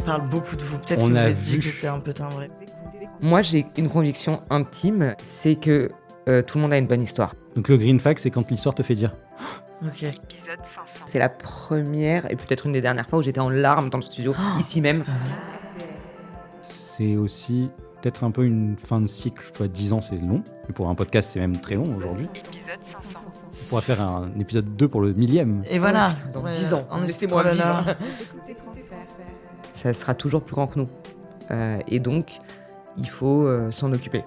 parle beaucoup de vous. Peut-être On que vous a avez dit vu. que j'étais un peu timbré. Moi, j'ai une conviction intime, c'est que tout le monde a une bonne histoire. Donc le green flag, c'est quand l'histoire te fait dire. Ok. Épisode 500. C'est la première et peut-être une des dernières fois où j'étais en larmes dans le studio, ici même. C'est aussi peut-être un peu une fin de cycle. Tu vois, 10 ans, c'est long. Et pour un podcast, c'est même très long aujourd'hui. Épisode 500. On pourra faire un épisode 2 pour le 1000e. Et voilà. Dans Ouais, 10 ans, en laissez-moi oh là là. vivre. Ça sera toujours plus grand que nous. Et donc, il faut s'en occuper.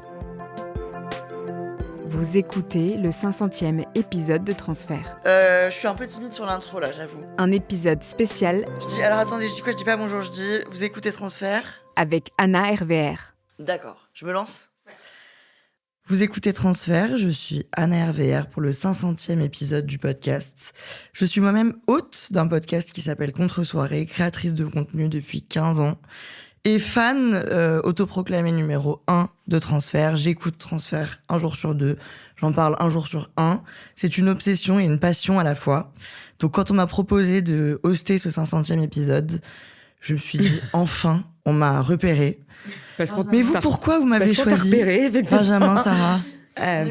Vous écoutez le 500e épisode de Transfert. Je suis un peu timide sur l'intro là, j'avoue. Un épisode spécial Alors attendez, je dis quoi? Je dis pas bonjour, je dis vous écoutez Transfert. avec Anna RVR. D'accord, je me lance. Vous écoutez Transfert, je suis Anna RVR pour le 500e épisode du podcast. Je suis moi-même hôte d'un podcast qui s'appelle Contre-soirée, créatrice de contenu depuis 15 ans et fan autoproclamé numéro 1 de Transfert. J'écoute Transfert un jour sur deux, j'en parle un jour sur un. C'est une obsession et une passion à la fois. Donc quand on m'a proposé de hoster ce 500e épisode, je me suis dit enfin, on m'a repéré. Parce qu'on Mais vous, pourquoi vous m'avez parce qu'on t'a choisi repéré, effectivement. Benjamin, Sarah. Euh,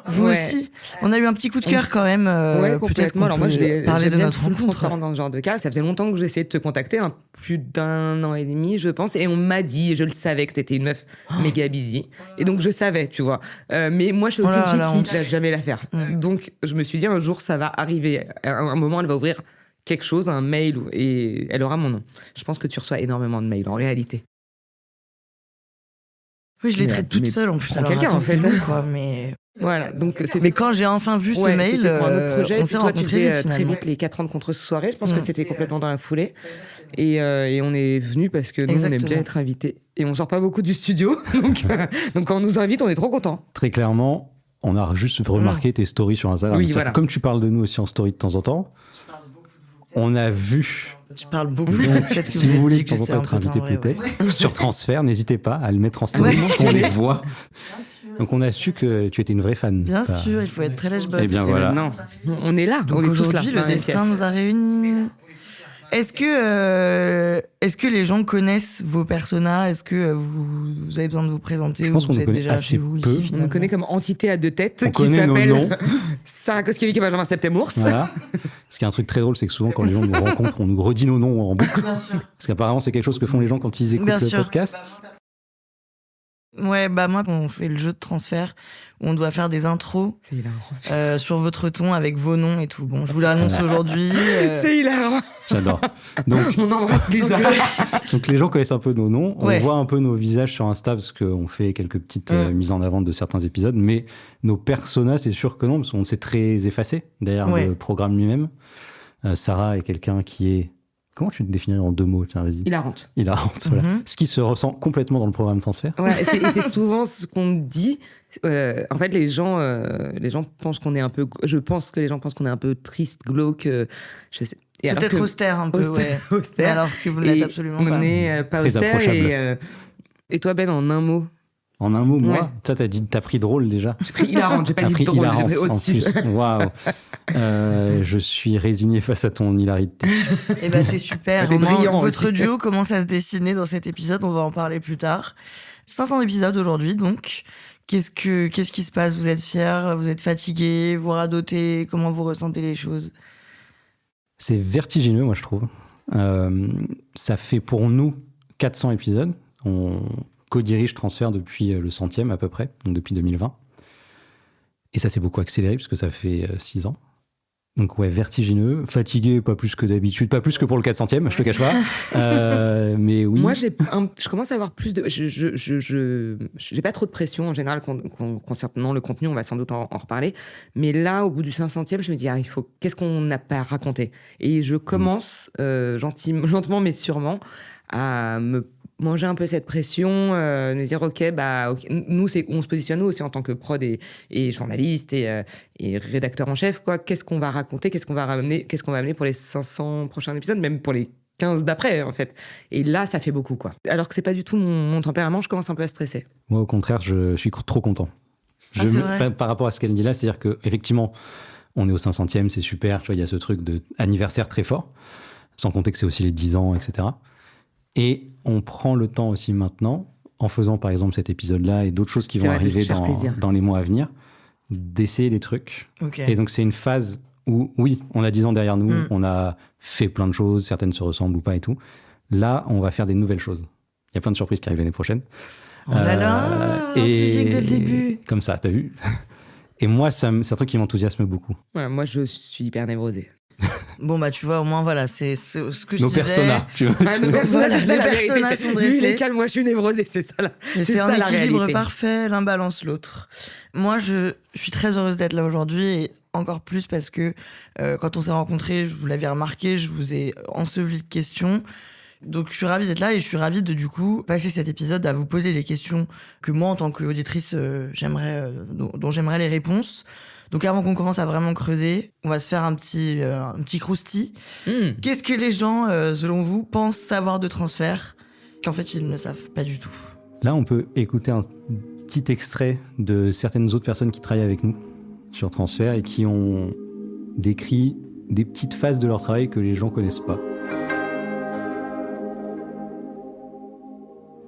Vous ouais. aussi. On a eu un petit coup de cœur quand même. Ouais, Peut-être complètement. qu'on Alors moi, peut je l'ai parler de j'aime bien notre être full rencontre. transparent dans ce genre de cas. Ça faisait longtemps que j'essayais de te contacter, plus d'1 an et demi, je pense. Et on m'a dit, et je le savais, que t'étais une meuf méga busy. Et donc, je savais, tu vois. Mais moi, je suis aussi Oh là une là, fille on- qui ne va jamais la faire. Ouais. Donc, je me suis dit, un jour, ça va arriver. À un moment, elle va ouvrir quelque chose, un mail, et elle aura mon nom. Je pense que tu reçois énormément de mails, en réalité. Oui, je les Mais- traite toute mais seule en plus. prends Alors, quelqu'un, attends, en c'est fait. long, quoi, mais... Voilà. Donc, c'est mais quand j'ai enfin vu ce Ouais, mail, c'était pour un autre projet. on Et s'est puis toi, tu rencontrés faisais vite, très finalement. vite les 4 ans de contre-soirée. Je pense Mm. que c'était complètement dans la foulée. Et on est venu parce que nous, on aime Exactement. bien être invités. Et on sort pas beaucoup du studio. Donc quand on nous invite, on est trop contents. Très clairement, on a juste remarqué tes stories sur Instagram. Oui, C'est-à-dire voilà. que comme tu parles de nous aussi en story de temps en temps, on a vu. Je parle beaucoup. Donc, Peut-être que si vous vous voulez avez de dit temps que en temps j'étais être un peu invité timbrée, peut-être sur Transfert, n'hésitez pas à le mettre en story Ouais. parce qu'on les voit. Donc on a su que tu étais une vraie fan. Bien T'as- sûr, il faut être très lèche-botte. Eh bien Et voilà. maintenant, on est là. Donc on est tous là. aujourd'hui, le dans la même destin pièce. nous a réunis. Est-ce que les gens connaissent vos personas? Est-ce que vous avez besoin de vous présenter? Je pense ou qu'on vous nous êtes connaît déjà assez chez vous peu. ici, On nous finalement connaît comme entité à deux têtes On qui connaît nos s'appelle noms. Sarah Koskiewicz et Benjamin Septemours. Voilà. Ce qui est un truc très drôle, c'est que souvent quand les gens nous rencontrent, on nous redit nos noms en boucle. Bien sûr. Parce qu'apparemment, c'est quelque chose que font les gens quand ils écoutent Bien le sûr. podcast. Ouais, bah moi, on fait le jeu de transfert où on doit faire des intros C'est hilarant. sur votre ton avec vos noms et tout. Bon, je vous l'annonce Voilà. aujourd'hui. C'est hilarant. J'adore. Donc, On embrasse Lisa. donc les gens connaissent un peu nos noms. Ouais. On voit un peu nos visages sur Insta parce qu'on fait quelques petites mises en avant de certains épisodes. Mais nos personas, c'est sûr que non, parce qu'on s'est très effacé derrière Ouais. le programme lui-même. Sarah est quelqu'un qui est... Comment tu te définirais en 2 mots? Tiens, vas-y. Hilarante. Hilarante, voilà. Mhm. Ce qui se ressent complètement dans le programme Transfert. Ouais, et c'est souvent ce qu'on dit. En fait, les gens pensent qu'on est un peu. Je pense que les gens pensent qu'on est un peu triste, glauque. Je sais. Et alors Peut-être que- austère un peu, ouais. austère. Alors que vous l'êtes Et absolument on pas. n'est pas Très austère. approchable. Et toi, Ben, en un mot, En un mot, moi, Ouais. toi, t'as pris drôle déjà. j'ai pris hilarante. J'ai pas T'as dit pris drôle, j'ai hilarante pris en au-dessus. plus. Waouh. Je suis résigné face à ton hilarité. Et ben c'est super. C'était Au moins, brillant votre aussi. duo commence à se dessiner dans cet épisode. On va en parler plus tard. 500 épisodes aujourd'hui, donc. Qu'est-ce qui se passe? Vous êtes fiers? Vous êtes fatigués? Vous radotez? Comment vous ressentez les choses? C'est vertigineux, moi, je trouve. Ça fait pour nous 400 épisodes. On co-dirige Transfert depuis le 100e à peu près, donc depuis 2020. Et ça s'est beaucoup accéléré puisque ça fait 6 ans. Donc ouais, vertigineux, fatigué, pas plus que d'habitude, pas plus que pour le 400e, je te cache pas. Mais oui. Moi, je commence à avoir plus de. J'ai pas trop de pression en général concernant le contenu. On va sans doute en reparler. Mais là, au bout du 500e, je me dis, qu'est-ce qu'on n'a pas raconté? Et je commence lentement mais sûrement à me manger un peu cette pression, me dire ok, nous on se positionne nous aussi en tant que prod et journaliste et rédacteur en chef, quoi. Qu'est-ce qu'on va raconter, qu'est-ce qu'on va amener pour les 500 prochains épisodes, même pour les 15 d'après en fait. Et là, ça fait beaucoup, quoi. Alors que c'est pas du tout mon tempérament, je commence un peu à stresser. Moi, au contraire, je suis trop content. c'est vrai. Par rapport à ce qu'elle dit là, c'est-à-dire que effectivement, on est au 500e, c'est super. Tu vois, il y a ce truc d'anniversaire très fort, sans compter que c'est aussi les 10 ans, etc. Et on prend le temps aussi maintenant, en faisant par exemple cet épisode-là et d'autres choses qui vont arriver dans les mois à venir, d'essayer des trucs. Okay. Et donc c'est une phase où, oui, on a 10 ans derrière nous, on a fait plein de choses, certaines se ressemblent ou pas et tout. Là, on va faire des nouvelles choses. Il y a plein de surprises qui arrivent l'année prochaine. Oh là là, tu sais que dès le début. Comme ça, t'as vu? Et moi, c'est un truc qui m'enthousiasme beaucoup. Voilà, moi, je suis hyper névrosée. Bon, bah, tu vois, au moins, voilà, c'est ce que je nos disais. Personas, tu vois. Nos personas, Voilà, c'est ça, les la vérité. personas sont dressés. Lui, il est calme, moi, je suis névrosée, c'est ça, c'est ça un la équilibre réalité. parfait, l'un balance l'autre. Moi, je suis très heureuse d'être là aujourd'hui, et encore plus parce que quand on s'est rencontrés, je vous l'avais remarqué, je vous ai enseveli de questions. Donc je suis ravie d'être là et je suis ravie de du coup passer cet épisode à vous poser les questions que moi en tant qu'auditrice dont j'aimerais les réponses. Donc avant qu'on commence à vraiment creuser, on va se faire un petit croustille. Qu'est-ce que les gens, selon vous, pensent savoir de transfert qu'en fait ils ne savent pas du tout? Là, on peut écouter un petit extrait de certaines autres personnes qui travaillent avec nous sur Transfert et qui ont décrit des petites phases de leur travail que les gens connaissent pas.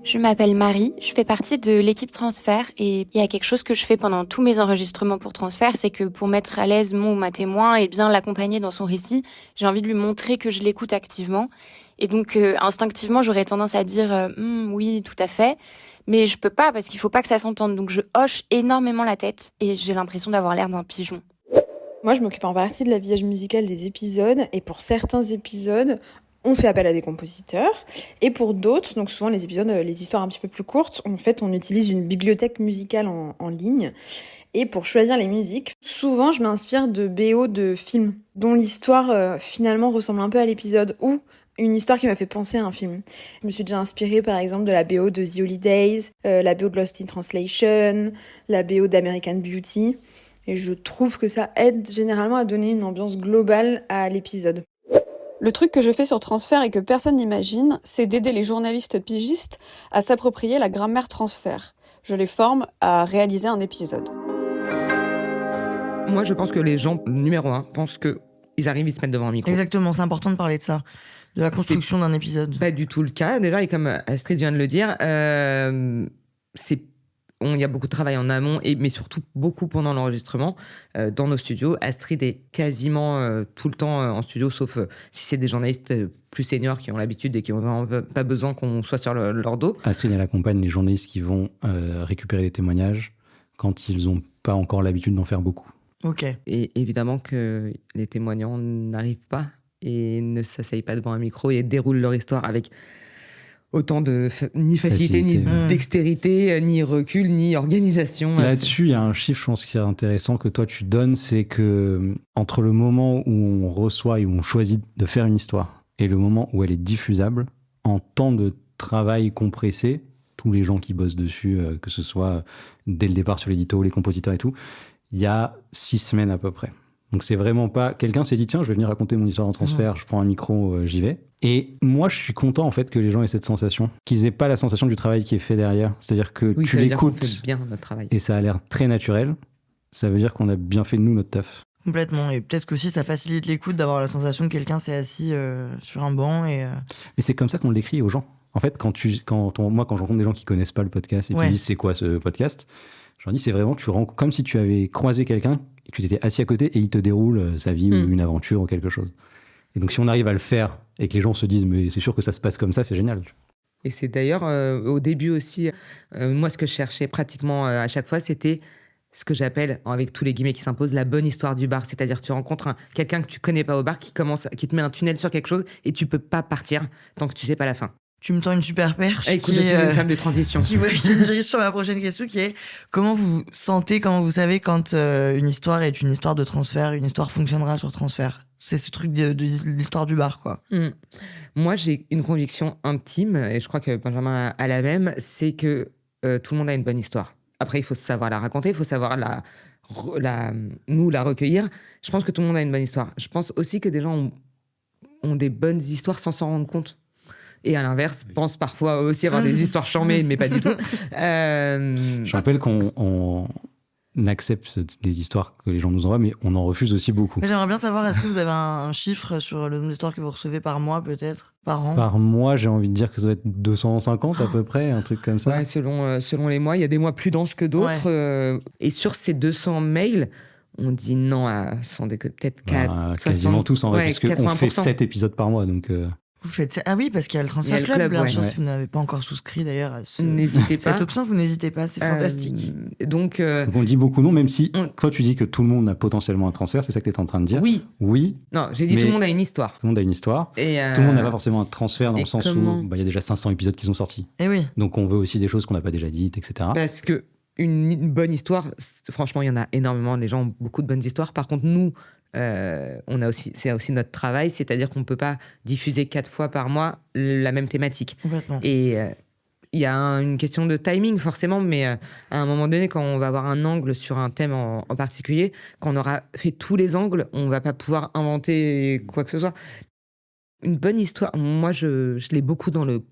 Je m'appelle Marie, je fais partie de l'équipe Transfert et il y a quelque chose que je fais pendant tous mes enregistrements pour Transfert, c'est que pour mettre à l'aise mon ou ma témoin et bien l'accompagner dans son récit, j'ai envie de lui montrer que je l'écoute activement. Et donc instinctivement, j'aurais tendance à dire oui, tout à fait, mais je peux pas parce qu'il faut pas que ça s'entende. Donc je hoche énormément la tête et j'ai l'impression d'avoir l'air d'un pigeon. Moi, je m'occupe en partie de l'habillage musical des épisodes et pour certains épisodes, on fait appel à des compositeurs, et pour d'autres, donc souvent les épisodes, les histoires un petit peu plus courtes, en fait, on utilise une bibliothèque musicale en ligne. Et pour choisir les musiques, souvent je m'inspire de BO de films, dont l'histoire finalement ressemble un peu à l'épisode, ou une histoire qui m'a fait penser à un film. Je me suis déjà inspirée par exemple de la BO de The Holidays, la BO de Lost in Translation, la BO d'American Beauty, et je trouve que ça aide généralement à donner une ambiance globale à l'épisode. Le truc que je fais sur Transfert et que personne n'imagine, c'est d'aider les journalistes pigistes à s'approprier la grammaire transfert. Je les forme à réaliser un épisode. Moi, je pense que les gens, numéro 1, pensent qu'ils arrivent, ils se mettent devant un micro. Exactement, c'est important de parler de ça, de la construction d'un épisode. Pas du tout le cas, déjà, et comme Astrid vient de le dire, il y a beaucoup de travail en amont, mais surtout beaucoup pendant l'enregistrement dans nos studios. Astrid est quasiment tout le temps en studio, sauf si c'est des journalistes plus seniors qui ont l'habitude et qui n'ont vraiment pas besoin qu'on soit sur leur dos. Astrid, elle accompagne les journalistes qui vont récupérer les témoignages quand ils n'ont pas encore l'habitude d'en faire beaucoup. Ok. Et évidemment que les témoignants n'arrivent pas et ne s'asseyent pas devant un micro et déroulent leur histoire avec autant de ni facilité, ni dextérité, ni recul, ni organisation. Là-dessus, il y a un chiffre, je pense, qui est intéressant que toi tu donnes, c'est que entre le moment où on reçoit et où on choisit de faire une histoire et le moment où elle est diffusable, en temps de travail compressé, tous les gens qui bossent dessus, que ce soit dès le départ sur l'édito, les compositeurs et tout, il y a 6 semaines à peu près. Donc c'est vraiment pas... Quelqu'un s'est dit, tiens, je vais venir raconter mon histoire en transfert, je prends un micro, j'y vais. Et moi, je suis content en fait que les gens aient cette sensation, qu'ils aient pas la sensation du travail qui est fait derrière. C'est-à-dire que tu l'écoutes fait bien notre travail. Et ça a l'air très naturel. Ça veut dire qu'on a bien fait de nous notre taf. Complètement. Et peut-être qu'aussi ça facilite l'écoute d'avoir la sensation que quelqu'un s'est assis sur un banc. Mais c'est comme ça qu'on l'écrit aux gens. En fait, quand je rencontre des gens qui connaissent pas le podcast et qui disent c'est quoi ce podcast, je leur dis c'est vraiment, tu rencontres comme si tu avais croisé quelqu'un et tu t'étais assis à côté et il te déroule sa vie ou une aventure ou quelque chose. Et donc si on arrive à le faire et que les gens se disent mais c'est sûr que ça se passe comme ça, c'est génial. Et c'est d'ailleurs au début aussi, moi ce que je cherchais pratiquement à chaque fois, c'était ce que j'appelle, avec tous les guillemets qui s'imposent, la bonne histoire du bar. C'est-à-dire tu rencontres quelqu'un que tu connais pas au bar qui te met un tunnel sur quelque chose et tu peux pas partir tant que tu sais pas la fin. Tu me tends une super perche. Écoute, je suis une femme de transition. Qui me dirige sur ma prochaine question qui est comment vous sentez, comment vous savez quand une histoire est une histoire de transfert, une histoire fonctionnera sur transfert. C'est ce truc de l'histoire du bar, quoi. Moi, j'ai une conviction intime, et je crois que Benjamin a la même, c'est que tout le monde a une bonne histoire. Après, il faut savoir la raconter, il faut savoir la recueillir. Je pense que tout le monde a une bonne histoire. Je pense aussi que des gens ont des bonnes histoires sans s'en rendre compte. Et à l'inverse, pensent parfois aussi avoir des histoires charmées, mais pas du tout. Je rappelle qu'on accepte des histoires que les gens nous envoient, mais on en refuse aussi beaucoup. J'aimerais bien savoir, est-ce que vous avez un chiffre sur le nombre d'histoires que vous recevez par mois, peut-être, par an? Par mois, j'ai envie de dire que ça doit être 250 à peu près, un truc comme ça. Ouais, selon les mois, il y a des mois plus denses que d'autres. Et sur ces 200 mails, on dit non à peut-être 4, quasiment tous, en vrai, puisque 80%. on fait 7 épisodes par mois. Donc, Vous faites... Ah oui, parce qu'il y a le Transfert Il y a le Club, club, bien ouais. sûr. Ouais. Si vous n'avez pas encore souscrit d'ailleurs à N'hésitez pas. cette option, vous n'hésitez pas, c'est fantastique. Donc, donc on dit beaucoup non, même si on- toi tu dis que tout le monde a potentiellement un transfert, c'est ça que tu es en train de dire. oui. Non, j'ai dit Mais- tout le monde a une histoire. Tout le monde a une histoire. Et, Tout le monde n'a pas forcément un transfert dans et le sens comment où il y a déjà 500 épisodes qui sont sortis. Et oui. Donc on veut aussi des choses qu'on n'a pas déjà dites, etc. Parce que une bonne histoire, franchement, il y en a énormément. Les gens ont beaucoup de bonnes histoires. Par contre, nous, c'est aussi notre travail, c'est-à-dire qu'on ne peut pas diffuser 4 fois par mois la même thématique. Complètement. Et il y a une question de timing, forcément, mais à un moment donné, quand on va avoir un angle sur un thème en particulier, quand on aura fait tous les angles, on ne va pas pouvoir inventer quoi que ce soit. Une bonne histoire, moi, je l'ai beaucoup dans le...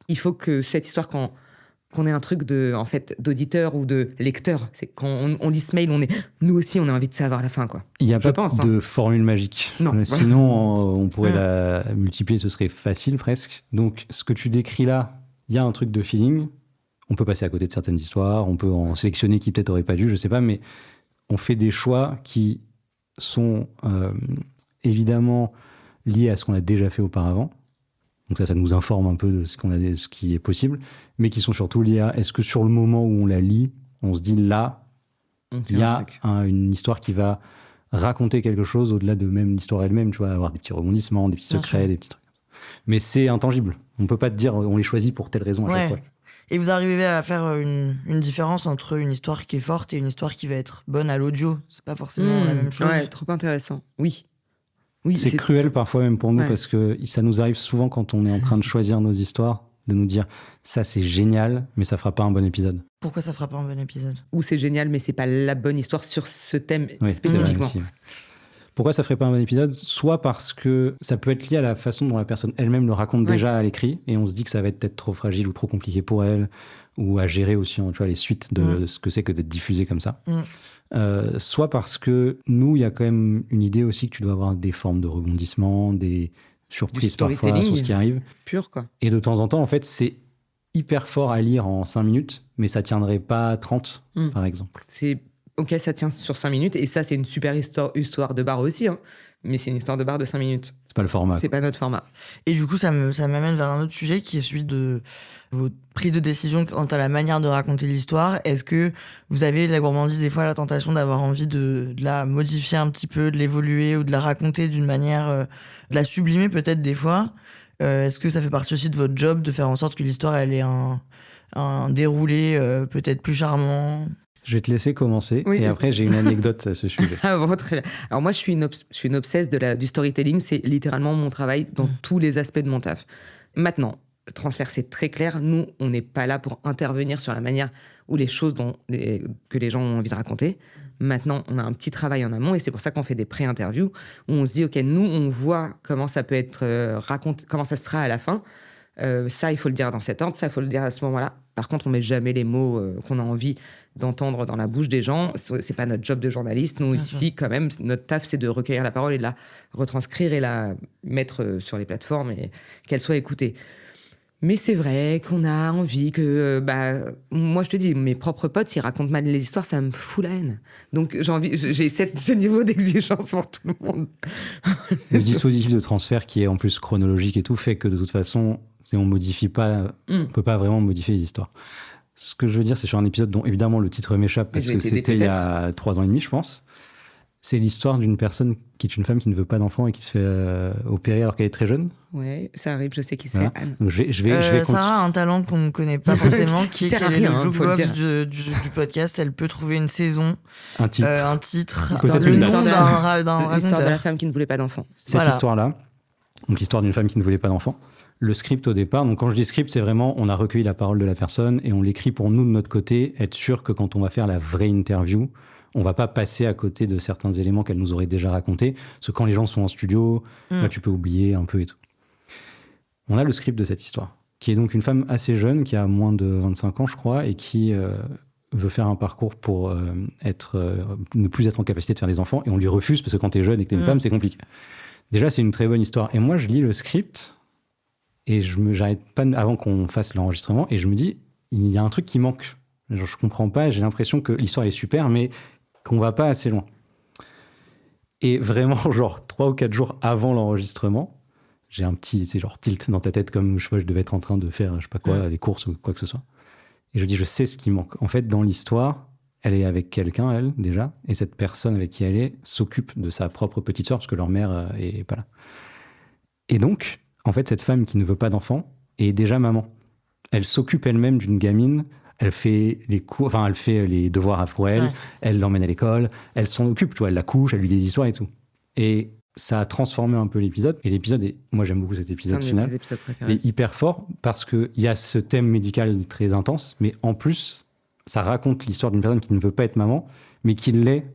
Il faut que cette histoire, qu'on ait un truc d'auditeur ou de lecteur. C'est quand on lit ce mail, nous aussi, on a envie de savoir la fin, quoi. Il n'y a Je pas pense, de formule magique. Non. Mais sinon, on pourrait la multiplier, ce serait facile presque. Donc, ce que tu décris là, il y a un truc de feeling. On peut passer à côté de certaines histoires, on peut en sélectionner qui peut-être n'auraient pas dû, je ne sais pas, mais on fait des choix qui sont évidemment liés à ce qu'on a déjà fait auparavant. Donc ça nous informe un peu de ce qui est possible, mais qui sont surtout liés à est-ce que sur le moment où on la lit, on se dit là, il y a une histoire qui va raconter quelque chose au-delà de même l'histoire elle-même, tu vois, avoir des petits rebondissements, des petits secrets, des petits trucs. Mais c'est intangible. On peut pas te dire on les choisit pour telle raison à chaque fois. Et vous arrivez à faire une différence entre une histoire qui est forte et une histoire qui va être bonne à l'audio. C'est pas forcément la même chose. Ouais, trop intéressant. Oui, c'est cruel parfois même pour nous parce que ça nous arrive souvent quand on est en train de choisir nos histoires de nous dire ça c'est génial mais ça fera pas un bon épisode. Pourquoi ça fera pas un bon épisode? Ou c'est génial mais c'est pas la bonne histoire sur ce thème Oui, spécifiquement. Pourquoi ça ferait pas un bon épisode? Soit parce que ça peut être lié à la façon dont la personne elle-même le raconte déjà à l'écrit et on se dit que ça va être peut-être trop fragile ou trop compliqué pour elle ou à gérer aussi tu vois, les suites de ce que c'est que d'être diffusé comme ça. Soit parce que nous, il y a quand même une idée aussi que tu dois avoir des formes de rebondissement, des surprises parfois sur ce qui arrive. Pur, quoi. Et de temps en temps, en fait, c'est hyper fort à lire en 5 minutes, mais ça tiendrait pas 30, par exemple. Ok, ça tient sur 5 minutes, et ça, c'est une super histoire de bar aussi, hein. Mais c'est une histoire de bar de 5 minutes. C'est pas le format. C'est pas notre format. Et du coup, ça m'amène vers un autre sujet qui est celui de votre prise de décision quant à la manière de raconter l'histoire. Est-ce que vous avez la gourmandise, des fois, la tentation d'avoir envie de la modifier un petit peu, de l'évoluer ou de la raconter d'une manière, de la sublimer peut-être des fois? Est-ce que ça fait partie aussi de votre job de faire en sorte que l'histoire, elle ait un déroulé peut-être plus charmant? Je vais te laisser commencer et après j'ai une anecdote à ce sujet. Ah bon, très bien. Alors moi je suis une obsesse du storytelling, c'est littéralement mon travail dans tous les aspects de mon taf. Maintenant, le transfert c'est très clair, nous on n'est pas là pour intervenir sur la manière ou les choses que les gens ont envie de raconter. Maintenant on a un petit travail en amont et c'est pour ça qu'on fait des pré-interviews où on se dit ok, nous on voit comment ça peut être raconté, comment ça sera à la fin. Ça, il faut le dire dans cet ordre, ça, il faut le dire à ce moment-là. Par contre, on met jamais les mots qu'on a envie d'entendre dans la bouche des gens. C'est pas notre job de journaliste. Nous, ici, quand même, notre taf, c'est de recueillir la parole et de la retranscrire et la mettre sur les plateformes et qu'elle soit écoutée. Mais c'est vrai qu'on a envie que... moi, je te dis, mes propres potes, s'ils racontent mal les histoires, ça me fout la haine. Donc, j'ai ce niveau d'exigence pour tout le monde. Le dispositif de transfert qui est en plus chronologique et tout fait que de toute façon... on modifie pas, on peut pas vraiment modifier les histoires. Ce que je veux dire, c'est sur un épisode dont évidemment le titre m'échappe parce que c'était il y a 3 ans et demi, je pense. C'est l'histoire d'une personne qui est une femme qui ne veut pas d'enfant et qui se fait opérer alors qu'elle est très jeune. Ouais, ça arrive, je sais qui c'est. Voilà. Anne. Donc je vais Sarah a un talent qu'on ne connaît pas forcément, qui est rien, le faut le jukebox dire. du podcast. Elle peut trouver une saison, un titre, le nom d'un L'histoire de raconteur. la femme qui ne voulait pas d'enfant. Cette histoire-là, donc l'histoire d'une femme qui ne voulait pas d'enfant. Le script au départ, donc quand je dis script, c'est vraiment on a recueilli la parole de la personne et on l'écrit pour nous de notre côté, être sûr que quand on va faire la vraie interview, on va pas passer à côté de certains éléments qu'elle nous aurait déjà racontés. Parce que quand les gens sont en studio, là, tu peux oublier un peu et tout. On a le script de cette histoire, qui est donc une femme assez jeune, qui a moins de 25 ans, je crois, et qui veut faire un parcours pour ne plus être en capacité de faire des enfants, et on lui refuse parce que quand t'es jeune et que t'es une femme, c'est compliqué. Déjà, c'est une très bonne histoire. Et moi, je lis le script et j'arrête pas avant qu'on fasse l'enregistrement, et je me dis, il y a un truc qui manque. Genre, je comprends pas, j'ai l'impression que l'histoire est super, mais qu'on va pas assez loin. Et vraiment, genre 3 ou 4 jours avant l'enregistrement, j'ai un petit, c'est genre tilt dans ta tête, comme je sais pas, je devais être en train de faire, je sais pas quoi, des courses ou quoi que ce soit. Et je dis, je sais ce qui manque. En fait, dans l'histoire, elle est avec quelqu'un, elle, déjà, et cette personne avec qui elle est s'occupe de sa propre petite sœur, parce que leur mère est pas là. Et donc, en fait, cette femme qui ne veut pas d'enfant est déjà maman. Elle s'occupe elle-même d'une gamine, elle fait les cours, enfin, elle fait les devoirs pour elle, elle l'emmène à l'école, elle s'en occupe, tu vois, elle la couche, elle lui dit des histoires et tout. Et ça a transformé un peu l'épisode. Et l'épisode moi j'aime beaucoup cet épisode final. C'est un de mes épisodes préférés. Il est hyper fort parce qu'il y a ce thème médical très intense, mais en plus, ça raconte l'histoire d'une personne qui ne veut pas être maman, mais qui l'est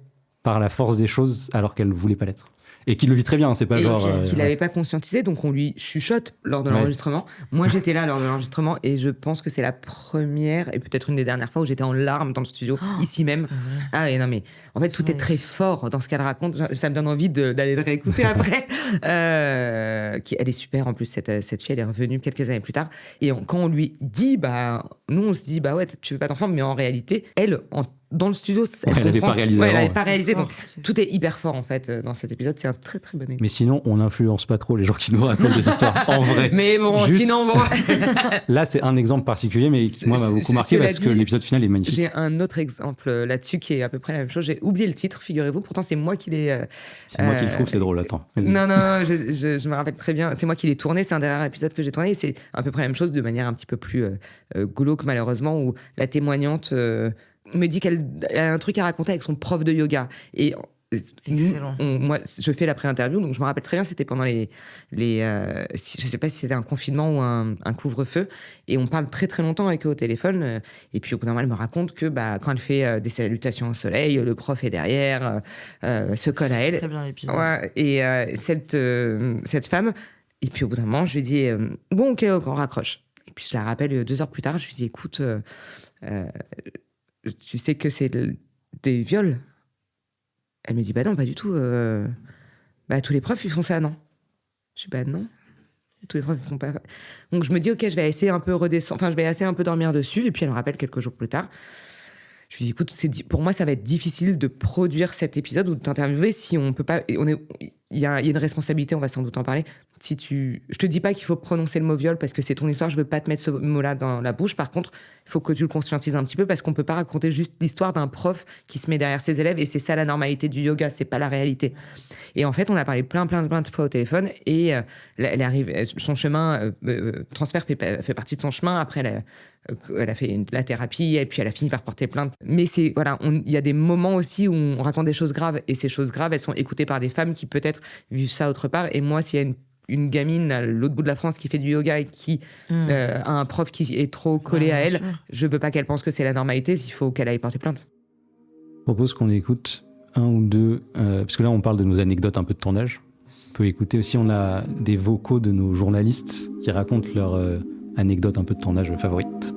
par la force des choses alors qu'elle ne voulait pas l'être. Et qui le vit très bien, c'est pas genre... qu'il n'avait pas conscientisé, donc on lui chuchote lors de l'enregistrement. Moi, j'étais là lors de l'enregistrement et je pense que c'est la première et peut-être une des dernières fois où j'étais en larmes dans le studio, ici même. Ah, et non, mais en fait, tout est très fort dans ce qu'elle raconte. Ça me donne envie d'aller le réécouter après. Elle est super en plus, cette fille, elle est revenue quelques années plus tard. Et quand on lui dit, nous, on se dit, ouais, tu veux pas d'enfant, mais en réalité, elle, dans le studio, elle n'avait pas réalisé. Elle n'avait pas réalisé. Donc, tout est hyper fort, en fait, dans cet épisode. C'est un très, très bon exemple. Mais sinon, on n'influence pas trop les gens qui nous racontent des histoires, en vrai. Mais bon, sinon, bon. Là, c'est un exemple particulier, mais qui, moi, m'a beaucoup marqué parce que l'épisode final est magnifique. J'ai un autre exemple là-dessus qui est à peu près la même chose. J'ai oublié le titre, figurez-vous. Pourtant, c'est moi qui l'ai... C'est moi qui le trouve, c'est drôle. Attends. Non, je me rappelle très bien. C'est moi qui l'ai tourné. C'est un dernier épisode que j'ai tourné. Et c'est à peu près la même chose, de manière un petit peu plus glauque, malheureusement, où la témoignante... me dit qu'elle a un truc à raconter avec son prof de yoga. Et moi, je fais la pré-interview, donc je me rappelle très bien, c'était pendant je sais pas si c'était un confinement ou un couvre-feu, et on parle très très longtemps avec eux au téléphone, et puis au bout d'un moment, elle me raconte que quand elle fait des salutations au soleil, le prof est derrière, se colle à elle. Très bien l'épisode. Ouais, et cette femme, et puis au bout d'un moment, je lui dis bon, ok, on raccroche. Et puis je la rappelle 2 heures plus tard, je lui dis écoute, tu sais que c'est des viols? Elle me dit, non, pas du tout. Tous les profs, ils font ça, non? Je dis, non. Tous les profs, ils font pas. Donc, je me dis, ok, je vais essayer un peu je vais essayer un peu dormir dessus. Et puis, elle me rappelle quelques jours plus tard. Je lui dis, écoute, pour moi, ça va être difficile de produire cet épisode ou de t'interviewer si on peut pas. Il y a une responsabilité, on va sans doute en parler. Je te dis pas qu'il faut prononcer le mot viol parce que c'est ton histoire, je veux pas te mettre ce mot-là dans la bouche. Par contre, il faut que tu le conscientises un petit peu parce qu'on peut pas raconter juste l'histoire d'un prof qui se met derrière ses élèves et c'est ça la normalité du yoga, c'est pas la réalité. Et en fait, on a parlé plein de fois au téléphone et elle arrive, son chemin, transfert fait partie de son chemin. Après, elle a fait la thérapie et puis elle a fini par porter plainte. Mais il y a des moments aussi où on raconte des choses graves et ces choses graves, elles sont écoutées par des femmes qui peut-être vivent ça autre part. Et moi, s'il y a une gamine à l'autre bout de la France qui fait du yoga et qui a un prof qui est trop collé à elle, je veux pas qu'elle pense que c'est la normalité, il faut qu'elle aille porter plainte. Je propose qu'on écoute 1 ou 2, parce que là on parle de nos anecdotes un peu de tournage. On peut écouter aussi, on a des vocaux de nos journalistes qui racontent leurs anecdotes un peu de tournage favorites.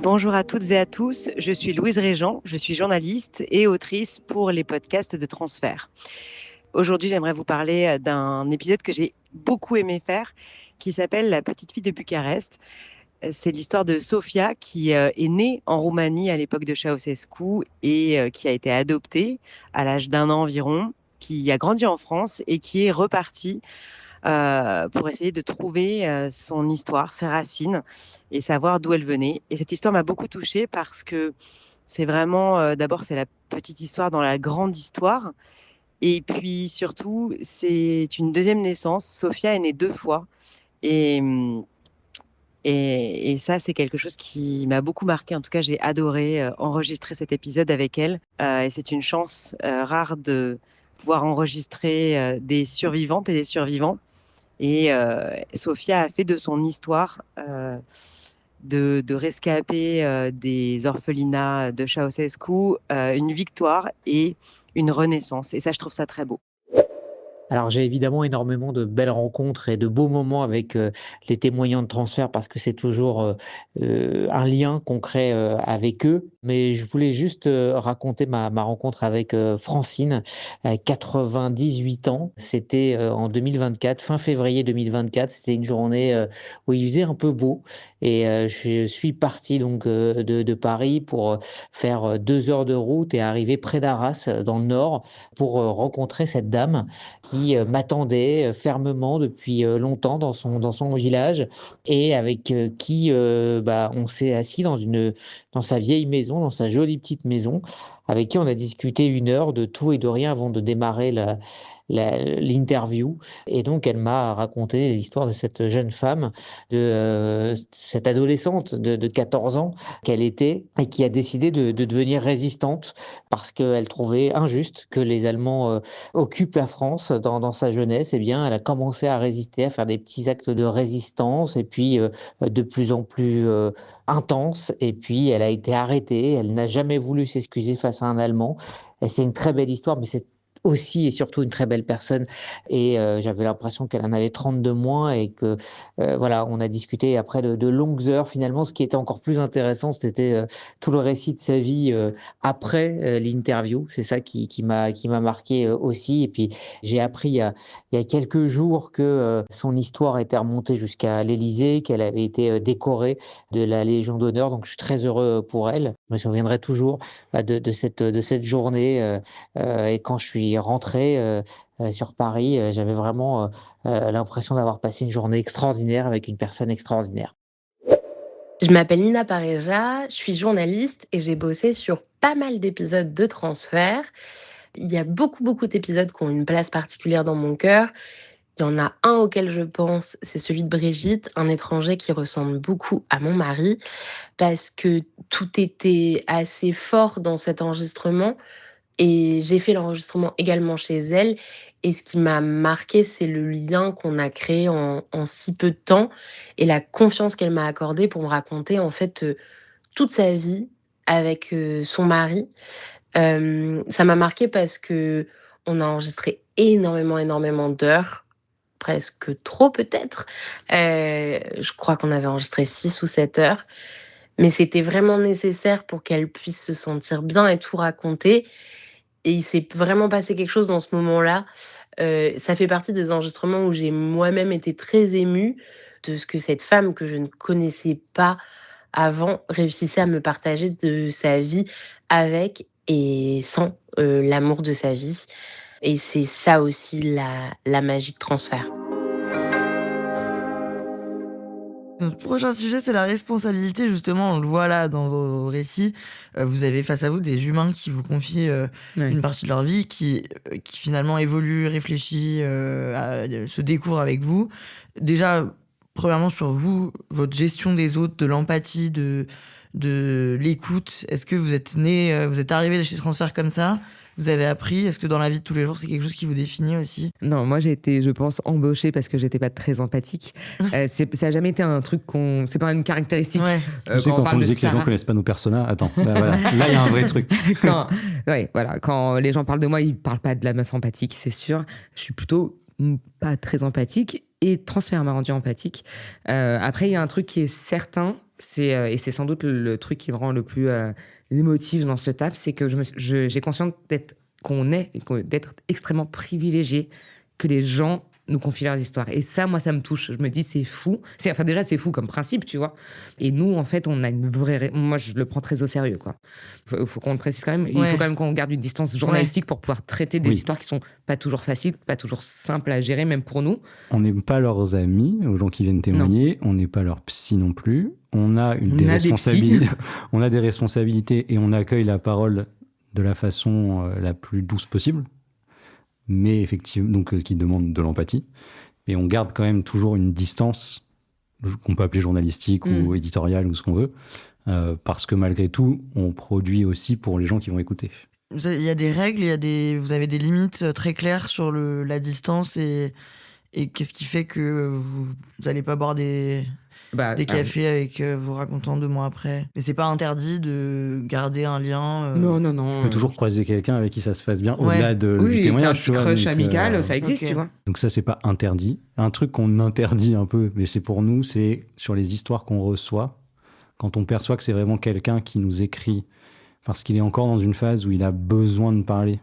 Bonjour à toutes et à tous, je suis Louise Régent, je suis journaliste et autrice pour les podcasts de Transfert. Aujourd'hui, j'aimerais vous parler d'un épisode que j'ai beaucoup aimé faire, qui s'appelle La petite fille de Bucarest. C'est l'histoire de Sofia qui est née en Roumanie à l'époque de Ceausescu et qui a été adoptée à l'âge d'1 an environ, qui a grandi en France et qui est repartie pour essayer de trouver son histoire, ses racines et savoir d'où elle venait. Et cette histoire m'a beaucoup touchée parce que c'est vraiment, d'abord, c'est la petite histoire dans la grande histoire. Et puis surtout, c'est une deuxième naissance. Sofia est née 2 fois. Et ça, c'est quelque chose qui m'a beaucoup marqué. En tout cas, j'ai adoré enregistrer cet épisode avec elle. Et c'est une chance rare de pouvoir enregistrer des survivantes et des survivants. Et Sofia a fait de son histoire de rescapée des orphelinats de Ceausescu une victoire et une renaissance. Et ça, je trouve ça très beau. Alors j'ai évidemment énormément de belles rencontres et de beaux moments avec les témoignants de transfert parce que c'est toujours un lien qu'on crée avec eux. Mais je voulais juste raconter ma rencontre avec Francine, 98 ans. C'était en 2024, fin février 2024. C'était une journée où il faisait un peu beau et je suis parti donc de Paris pour faire 2 heures de route et arriver près d'Arras dans le nord pour rencontrer cette dame qui m'attendait fermement depuis longtemps dans son village et avec qui on s'est assis dans sa vieille maison, dans sa jolie petite maison, avec qui on a discuté 1 heure de tout et de rien avant de démarrer l'interview. Et donc, elle m'a raconté l'histoire de cette jeune femme, de cette adolescente de 14 ans qu'elle était et qui a décidé de devenir résistante parce qu'elle trouvait injuste que les Allemands occupent la France dans sa jeunesse. Eh bien, elle a commencé à résister, à faire des petits actes de résistance et puis de plus en plus intense. Et puis, elle a été arrêtée. Elle n'a jamais voulu s'excuser face à un Allemand. Et c'est une très belle histoire, mais c'est aussi et surtout une très belle personne et j'avais l'impression qu'elle en avait 30 de moins et que voilà, on a discuté après de longues heures. Finalement, ce qui était encore plus intéressant, c'était tout le récit de sa vie après l'interview. C'est ça qui m'a marqué aussi. Et puis j'ai appris il y a quelques jours que son histoire était remontée jusqu'à l'Élysée, qu'elle avait été décorée de la Légion d'honneur. Donc je suis très heureux pour elle. Je me souviendrai toujours de cette journée et quand je suis rentré sur Paris, j'avais vraiment l'impression d'avoir passé une journée extraordinaire avec une personne extraordinaire. Je m'appelle Nina Pareja, je suis journaliste et j'ai bossé sur pas mal d'épisodes de Transfert. Il y a beaucoup d'épisodes qui ont une place particulière dans mon cœur. Il y en a un auquel je pense, c'est celui de Brigitte, un étranger qui ressemble beaucoup à mon mari, parce que tout était assez fort dans cet enregistrement. Et j'ai fait l'enregistrement également chez elle. Et ce qui m'a marqué, c'est le lien qu'on a créé en si peu de temps et la confiance qu'elle m'a accordée pour me raconter en fait toute sa vie avec son mari. Ça m'a marqué parce que on a enregistré énormément d'heures, presque trop peut-être. Je crois qu'on avait enregistré 6 ou 7 heures. Mais c'était vraiment nécessaire pour qu'elle puisse se sentir bien et tout raconter. Et il s'est vraiment passé quelque chose dans ce moment-là. Ça fait partie des enregistrements où j'ai moi-même été très émue de ce que cette femme que je ne connaissais pas avant réussissait à me partager de sa vie avec et sans l'amour de sa vie. Et c'est ça aussi la magie de Transfert. Notre prochain sujet, c'est la responsabilité. Justement, on le voit là dans vos récits. Vous avez face à vous des humains qui vous confient une partie de leur vie, qui finalement évolue, réfléchit, se découvre avec vous. Déjà, premièrement, sur vous, votre gestion des autres, de l'empathie, de l'écoute. Est-ce que vous êtes né, vous êtes arrivé chez Transfert comme ça ? Vous avez appris? Est-ce que dans la vie de tous les jours, c'est quelque chose qui vous définit aussi? Non, moi j'ai été, je pense, embauchée parce que j'étais pas très empathique. Ça a jamais été un truc c'est pas une caractéristique. Ouais. Tu sais, quand on disait que les gens connaissent pas nos personas, attends, voilà. Là il y a un vrai truc. Quand les gens parlent de moi, ils parlent pas de la meuf empathique, c'est sûr. Je suis plutôt pas très empathique et Transfert m'a rendu empathique. Après, il y a un truc qui est certain, et c'est sans doute le truc qui me rend le plus émotif dans ce taf, c'est que j'ai conscience d'être extrêmement privilégié, que les gens nous confient leurs histoires. Et ça, moi, ça me touche. Je me dis, c'est fou. Déjà, c'est fou comme principe, tu vois. Et nous, en fait, on a une vraie... Moi, je le prends très au sérieux, quoi. Faut qu'on le précise quand même. Ouais. Il faut quand même qu'on garde une distance journalistique pour pouvoir traiter des histoires qui sont pas toujours faciles, pas toujours simples à gérer, même pour nous. On n'est pas leurs amis, aux gens qui viennent témoigner. Non. On n'est pas leurs psy non plus. On a des responsabilités. On a des responsabilités et on accueille la parole de la façon la plus douce possible. Mais effectivement, donc qui demande de l'empathie. Mais on garde quand même toujours une distance qu'on peut appeler journalistique ou éditoriale ou ce qu'on veut, parce que malgré tout, on produit aussi pour les gens qui vont écouter. Il y a des règles, vous avez des limites très claires sur la distance et qu'est-ce qui fait que vous n'allez pas boire des des cafés avec vous racontant 2 mois après. Mais c'est pas interdit de garder un lien. Non. Tu peux toujours croiser quelqu'un avec qui ça se passe bien, au-delà du témoignage. Oui, un petit crush amical, ça existe, tu vois. Donc ça, c'est pas interdit. Un truc qu'on interdit un peu, mais c'est pour nous, c'est sur les histoires qu'on reçoit, quand on perçoit que c'est vraiment quelqu'un qui nous écrit, parce qu'il est encore dans une phase où il a besoin de parler,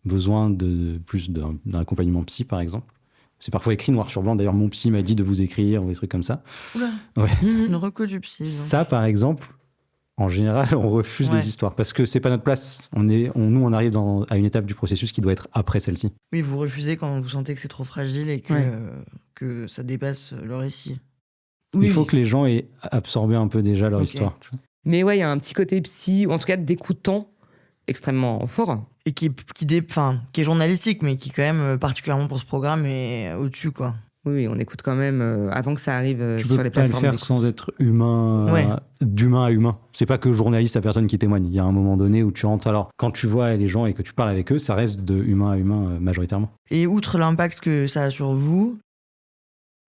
besoin de plus d'un accompagnement psy, par exemple. C'est parfois écrit noir sur blanc. D'ailleurs, mon psy m'a dit de vous écrire ou des trucs comme ça. Oula, ouais. Une reco du psy. Donc. Ça, par exemple, en général, on refuse des histoires parce que c'est pas notre place. Nous, on arrive à une étape du processus qui doit être après celle-ci. Oui, vous refusez quand vous sentez que c'est trop fragile et que ça dépasse le récit. Il faut que les gens aient absorbé un peu déjà leur histoire. Tu vois. Mais ouais, il y a un petit côté psy, ou en tout cas d'écoutant, extrêmement fort. Et qui est journalistique, mais qui quand même, particulièrement pour ce programme, est au-dessus, quoi. Oui, on écoute quand même avant que ça arrive sur les plateformes. Tu peux pas le faire sans être humain, d'humain à humain. C'est pas que journaliste à personne qui témoigne. Il y a un moment donné où tu rentres. Alors, quand tu vois les gens et que tu parles avec eux, ça reste de humain à humain majoritairement. Et outre l'impact que ça a sur vous,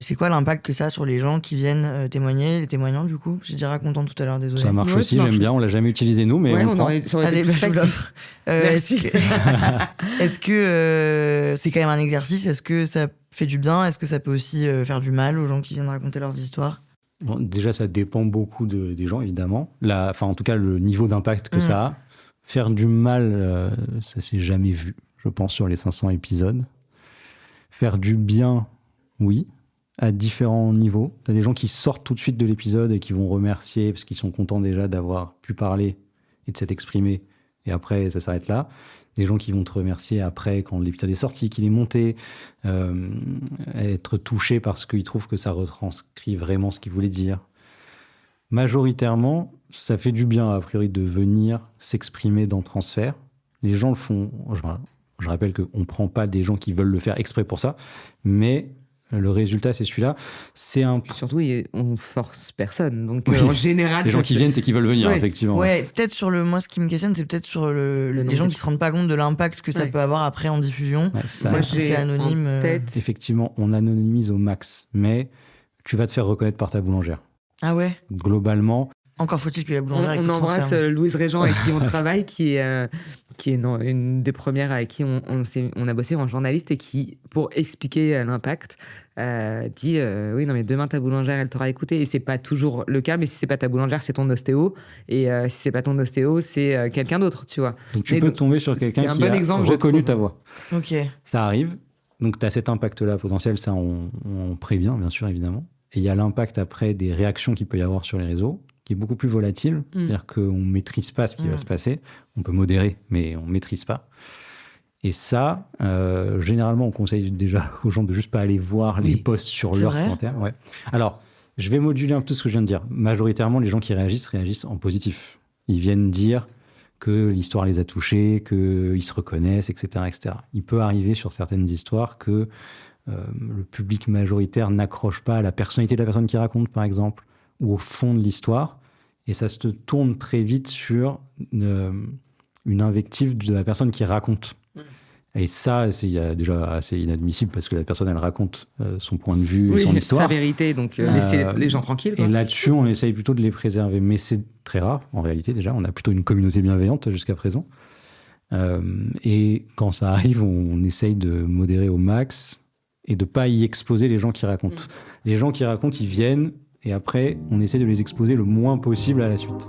c'est quoi l'impact que ça a sur les gens qui viennent témoigner, les témoignants du coup? J'ai dit racontant tout à l'heure, désolé. Ça marche aussi, j'aime bien, on l'a jamais utilisé nous, mais on aurait Allez, je vous l'offre. Merci. Est-ce que c'est quand même un exercice? Est-ce que ça fait du bien? Est-ce que ça peut aussi faire du mal aux gens qui viennent raconter leurs histoires? Bon, déjà, ça dépend beaucoup des gens, évidemment. En tout cas, le niveau d'impact que ça a. Faire du mal, ça s'est jamais vu, je pense, sur les 500 épisodes. Faire du bien, oui. À différents niveaux. Tu as des gens qui sortent tout de suite de l'épisode et qui vont remercier parce qu'ils sont contents déjà d'avoir pu parler et de s'être exprimé. Et après, ça s'arrête là. Des gens qui vont te remercier après, quand l'épisode est sorti, qu'il est monté, être touchés parce qu'ils trouvent que ça retranscrit vraiment ce qu'ils voulaient dire. Majoritairement, ça fait du bien, a priori, de venir s'exprimer dans Transfert. Les gens le font. Je rappelle qu'on ne prend pas des gens qui veulent le faire exprès pour ça, mais... Le résultat, c'est celui-là. Surtout, on force personne. Donc, en général... Les gens qui viennent, c'est qu'ils veulent venir, effectivement. Ouais, peut-être moi, ce qui me questionne, c'est peut-être sur les gens qui ne se rendent pas compte de l'impact que ça peut avoir après en diffusion. Même si c'est anonyme. Effectivement, on anonymise au max, mais tu vas te faire reconnaître par ta boulangère. Ah ouais? Globalement... Encore faut-il que la boulangère on embrasse Louise Régent avec qui on travaille, qui est une des premières avec qui on a bossé en journaliste et qui, pour expliquer l'impact, dit oui, non, mais demain ta boulangère, elle t'aura écouté. Et c'est pas toujours le cas, mais si c'est pas ta boulangère, c'est ton ostéo. Et si c'est pas ton ostéo, c'est quelqu'un d'autre, tu vois. Donc tu peux tomber sur quelqu'un qui a reconnu ta voix. Ok. Ça arrive. Donc tu as cet impact-là potentiel, ça on prévient, bien sûr, évidemment. Et il y a l'impact après des réactions qu'il peut y avoir sur les réseaux, qui est beaucoup plus volatile, c'est-à-dire qu'on ne maîtrise pas ce qui va se passer. On peut modérer, mais on ne maîtrise pas. Et ça, généralement, on conseille déjà aux gens de juste pas aller voir les posts sur leurs commentaires. Ouais. Alors, je vais moduler un peu ce que je viens de dire. Majoritairement, les gens qui réagissent en positif. Ils viennent dire que l'histoire les a touchés, qu'ils se reconnaissent, etc., etc. Il peut arriver sur certaines histoires que le public majoritaire n'accroche pas à la personnalité de la personne qui raconte, par exemple, ou au fond de l'histoire, et ça se tourne très vite sur une invective de la personne qui raconte. Et ça, c'est déjà assez inadmissible parce que la personne, elle raconte son point de vue et son histoire. Sa vérité, donc laisser les gens tranquilles. Quoi. Et là-dessus, on essaye plutôt de les préserver. Mais c'est très rare, en réalité, déjà. On a plutôt une communauté bienveillante jusqu'à présent. Et quand ça arrive, on essaye de modérer au max et de ne pas y exposer les gens qui racontent. Les gens qui racontent, ils viennent... Et après, on essaie de les exposer le moins possible à la suite.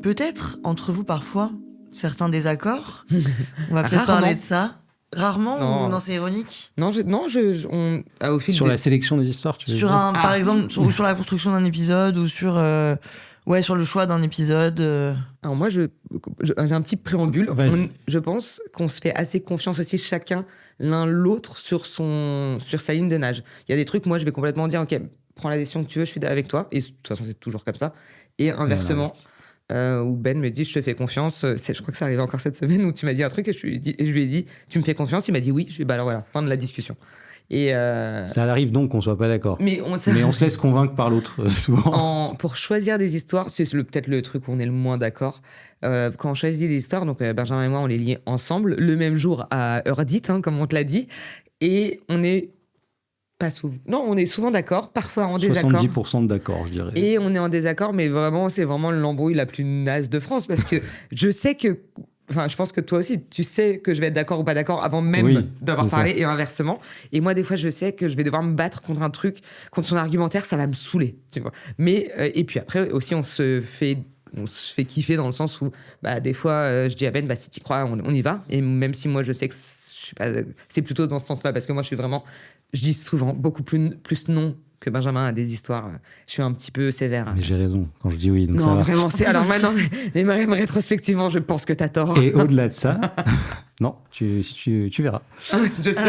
Peut-être, entre vous, parfois, certains désaccords. On va peut-être parler de ça. Rarement ou non, c'est ironique? Au fil sur la sélection des histoires, tu veux dire? Par exemple, sur la construction d'un épisode ou sur le choix d'un épisode. Alors moi, j'ai un petit préambule. Je pense qu'on se fait assez confiance aussi chacun l'un l'autre sur sa ligne de nage. Il y a des trucs, moi, je vais complètement dire, ok, prends la décision que tu veux, je suis avec toi. Et de toute façon, c'est toujours comme ça. Et inversement, où Ben me dit, je te fais confiance. Je crois que ça arrivait encore cette semaine où tu m'as dit un truc et je lui ai dit, tu me fais confiance? Il m'a dit oui. Je lui ai dit, bah alors voilà, fin de la discussion. Et Ça arrive donc qu'on soit pas d'accord. mais on se laisse convaincre par l'autre, souvent. pour choisir des histoires, c'est peut-être le truc où on est le moins d'accord. Quand on choisit des histoires, donc Benjamin et moi, on les lit ensemble, le même jour à heure dite, comme on te l'a dit. Et on est pas souvent... Non, on est souvent d'accord, parfois en désaccord. 70% de d'accord, je dirais. Et on est en désaccord, mais vraiment, c'est vraiment l'embrouille la plus naze de France, parce que je sais que... Enfin, je pense que toi aussi, tu sais que je vais être d'accord ou pas d'accord avant même d'avoir parlé, et inversement. Et moi, des fois, je sais que je vais devoir me battre contre un truc, contre son argumentaire, ça va me saouler, tu vois. Mais, et puis après, aussi, on se fait kiffer dans le sens où, des fois, je dis à Ben, si t'y crois, on y va. Et même si moi, je sais que je suis pas, c'est plutôt dans ce sens-là, parce que moi, je dis souvent beaucoup plus non que Benjamin a des histoires. Je suis un petit peu sévère. Mais j'ai raison quand je dis oui, donc non, ça va. vraiment, alors maintenant, mais même rétrospectivement, je pense que t'as tort. Et au-delà de ça, non, tu verras. Je sais,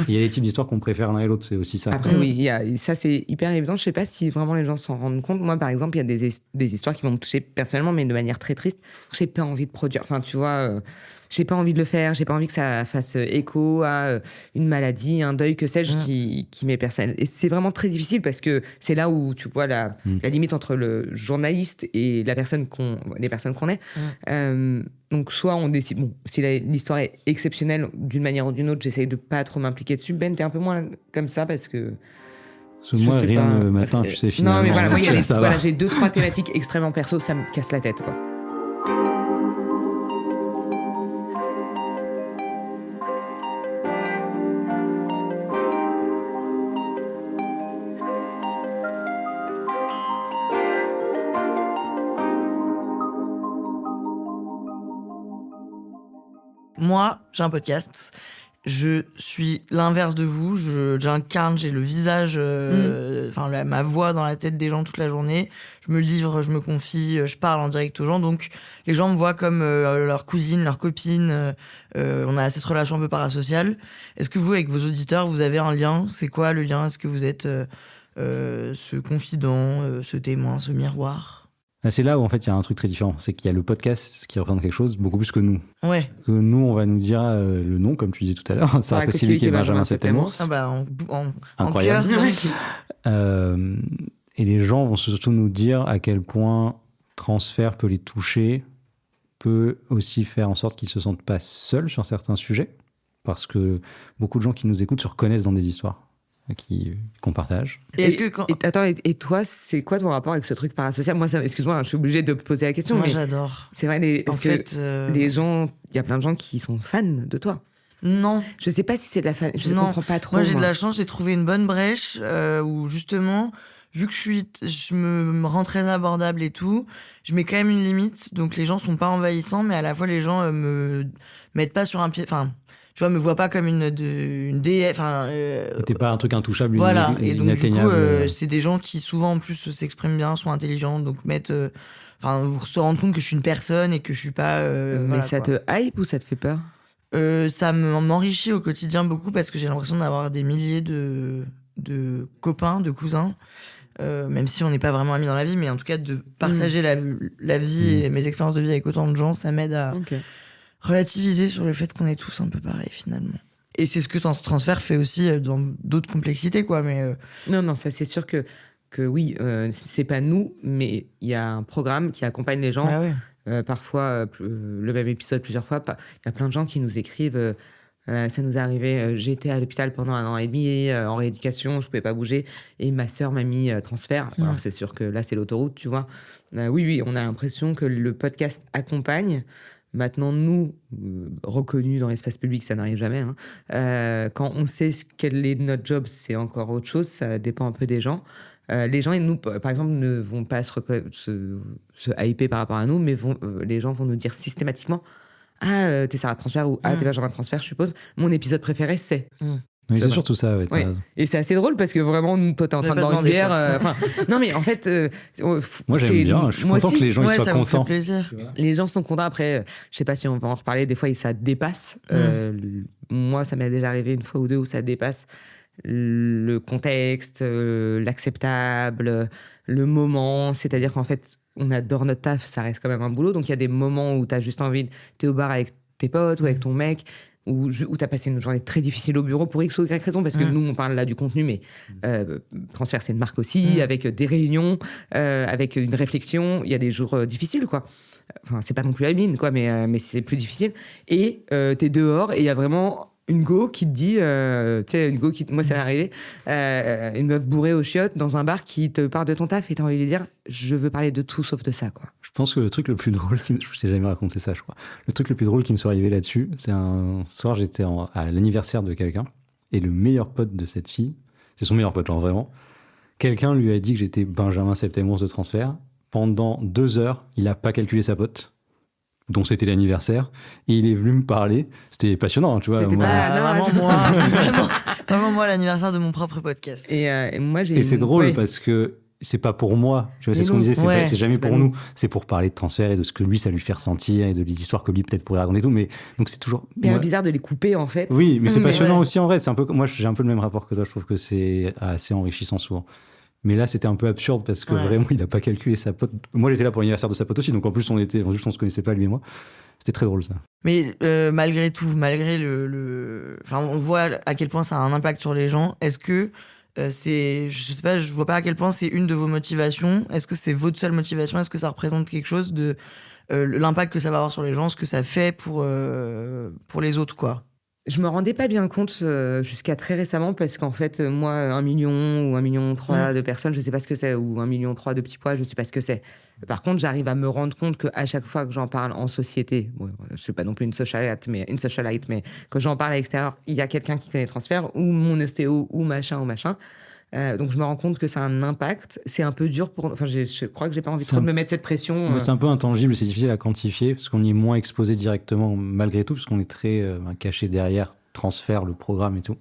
Il y a des types d'histoires qu'on préfère l'un et l'autre, c'est aussi ça. Après, oui, ça c'est hyper évident. Je sais pas si vraiment les gens s'en rendent compte. Moi, par exemple, il y a des histoires qui vont me toucher personnellement, mais de manière très triste. J'ai pas envie de produire. Enfin, tu vois, j'ai pas envie de le faire. J'ai pas envie que ça fasse écho à une maladie, un deuil, que sais-je, qui m'est personnel. Et c'est vraiment très difficile parce que c'est là où tu vois la limite entre le journaliste et les personnes qu'on est. Donc, soit on décide, si l'histoire est exceptionnelle d'une manière ou d'une autre, j'essaye de pas trop m'impliquer dessus. Ben, t'es un peu moins comme ça parce que. Moi, rien le matin, tu sais, finalement. Non, mais voilà, moi, j'ai 2-3 thématiques extrêmement perso, ça me casse la tête, quoi. Moi, j'ai un podcast. Je suis l'inverse de vous. J'incarne, j'ai le visage, ma voix dans la tête des gens toute la journée. Je me livre, je me confie, je parle en direct aux gens. Donc, les gens me voient comme leur cousine, leur copine. On a cette relation un peu parasociale. Est-ce que vous, avec vos auditeurs, vous avez un lien ? C'est quoi le lien ? Est-ce que vous êtes ce confident, ce témoin, ce miroir ? C'est là où en fait il y a un truc très différent, c'est qu'il y a le podcast qui représente quelque chose beaucoup plus que nous. Ouais. Que nous on va nous dire le nom comme tu disais tout à l'heure, Sarah Koscielny et Benjamin Septemos. Incroyable. Et les gens vont surtout nous dire à quel point Transfert peut les toucher, peut aussi faire en sorte qu'ils se sentent pas seuls sur certains sujets, parce que beaucoup de gens qui nous écoutent se reconnaissent dans des histoires qu'on partage. Et toi, c'est quoi ton rapport avec ce truc parasocial ? Moi, excuse-moi, je suis obligée de poser la question. Moi, j'adore. C'est vrai, les gens, il y a plein de gens qui sont fans de toi. Non. Je sais pas si c'est de la fan. Je ne comprends pas trop. Moi, j'ai de la chance, j'ai trouvé une bonne brèche où justement, vu que je me rends très abordable et tout, je mets quand même une limite. Donc les gens sont pas envahissants, mais à la fois les gens me mettent pas sur un pied. Enfin, tu vois, me voient pas comme une déesse. T'es pas un truc intouchable, voilà. Et donc inatteignable. Du coup, c'est des gens qui souvent en plus s'expriment bien, sont intelligents, donc vous se rendent compte que je suis une personne et que je suis pas. Mais ça te hype ou ça te fait peur ? Ça m'enrichit au quotidien beaucoup parce que j'ai l'impression d'avoir des milliers de copains, de cousins, même si on n'est pas vraiment amis dans la vie, mais en tout cas de partager la vie et mes expériences de vie avec autant de gens, ça m'aide à relativiser sur le fait qu'on est tous un peu pareils finalement. Et c'est ce que Transfert fait aussi dans d'autres complexités, quoi. Mais Non, ça c'est sûr que oui, c'est pas nous, mais il y a un programme qui accompagne les gens. Ah ouais. Parfois, le même épisode plusieurs fois. Il y a plein de gens qui nous écrivent. Ça nous est arrivé, j'étais à l'hôpital pendant 1 an et demi en rééducation, je pouvais pas bouger et ma sœur m'a mis Transfert. Alors c'est sûr que là c'est l'autoroute, tu vois. Oui, on a l'impression que le podcast accompagne. Maintenant, nous, reconnus dans l'espace public, ça n'arrive jamais. Quand on sait quel est notre job, c'est encore autre chose, ça dépend un peu des gens. Les gens, nous, par exemple, ne vont pas se hyper par rapport à nous, mais les gens vont nous dire systématiquement « Ah, t'es Sarah Transfert » ou « Ah, t'es Benjamin Transfert », je suppose. Mon épisode préféré, c'est... Oui, c'est surtout ça, ouais, ouais. Et c'est assez drôle parce que vraiment, toi, t'es en train de boire une bière. Non, mais en fait. Moi, j'aime bien. Je suis content que les gens soient contents. Ça me fait plaisir. Les gens sont contents. Après, je sais pas si on va en reparler. Des fois, ça dépasse. Moi, ça m'est déjà arrivé une fois ou deux où ça dépasse le contexte, l'acceptable, le moment. C'est-à-dire qu'en fait, on adore notre taf, ça reste quand même un boulot. Donc, il y a des moments où t'as juste envie, t'es au bar avec tes potes ou avec ton mec. où tu as passé une journée très difficile au bureau pour X ou Y raison, parce que nous, on parle là du contenu, mais Transfert, c'est une marque aussi, avec des réunions, avec une réflexion. Il y a des jours difficiles, quoi. Enfin, c'est pas non plus la mine, quoi, mais c'est plus difficile. Et t'es dehors et il y a vraiment une go qui te dit, tu sais, une go qui, moi, ça m'est arrivé, une meuf bourrée aux chiottes dans un bar qui te parle de ton taf et t'as envie de lui dire, je veux parler de tout sauf de ça, quoi. Je pense que le truc le plus drôle, je t'ai jamais raconté ça, je crois. Le truc le plus drôle qui me soit arrivé là-dessus, c'est un soir, j'étais à l'anniversaire de quelqu'un et le meilleur pote de cette fille, c'est son meilleur pote, genre vraiment, quelqu'un lui a dit que j'étais Benjamin Septemours de Transfert. Pendant 2 heures, il a pas calculé sa pote, dont c'était l'anniversaire, et il est venu me parler. C'était passionnant, tu vois. Vraiment moi, l'anniversaire de mon propre podcast. Et moi, et c'est drôle parce que c'est pas pour moi, tu vois, c'est ce qu'on disait, c'est jamais pour nous, c'est pour parler de Transfert et de ce que lui, ça lui fait ressentir et de des histoires que lui peut-être pourrait raconter et tout, mais donc c'est toujours... C'est bizarre de les couper, en fait. Oui, mais c'est passionnant aussi en vrai, c'est un peu, moi j'ai un peu le même rapport que toi, je trouve que c'est assez enrichissant souvent. Mais là, c'était un peu absurde parce que vraiment, il a pas calculé sa pote. Moi, j'étais là pour l'anniversaire de sa pote aussi, donc en plus, on se connaissait pas, lui et moi. C'était très drôle, ça. Mais malgré tout, malgré enfin, on voit à quel point ça a un impact sur les gens. Est-ce que je sais pas, je vois pas à quel point c'est une de vos motivations. Est-ce que c'est votre seule motivation? Est-ce que ça représente quelque chose de l'impact que ça va avoir sur les gens, ce que ça fait pour les autres, quoi? Je me rendais pas bien compte jusqu'à très récemment parce qu'en fait, moi, 1 million ou 1,3 million de personnes, je sais pas ce que c'est, ou 1,3 million de petits pois, je sais pas ce que c'est. Par contre, j'arrive à me rendre compte qu'à chaque fois que j'en parle en société, bon, je suis pas non plus une socialite, mais quand j'en parle à l'extérieur, il y a quelqu'un qui connaît Transfert, ou mon ostéo, ou machin. Donc je me rends compte que ça a un impact. C'est un peu dur je crois que j'ai pas envie trop de me mettre cette pression. C'est un peu intangible, c'est difficile à quantifier parce qu'on y est moins exposé directement malgré tout, parce qu'on est très caché derrière Transfert, le programme et tout.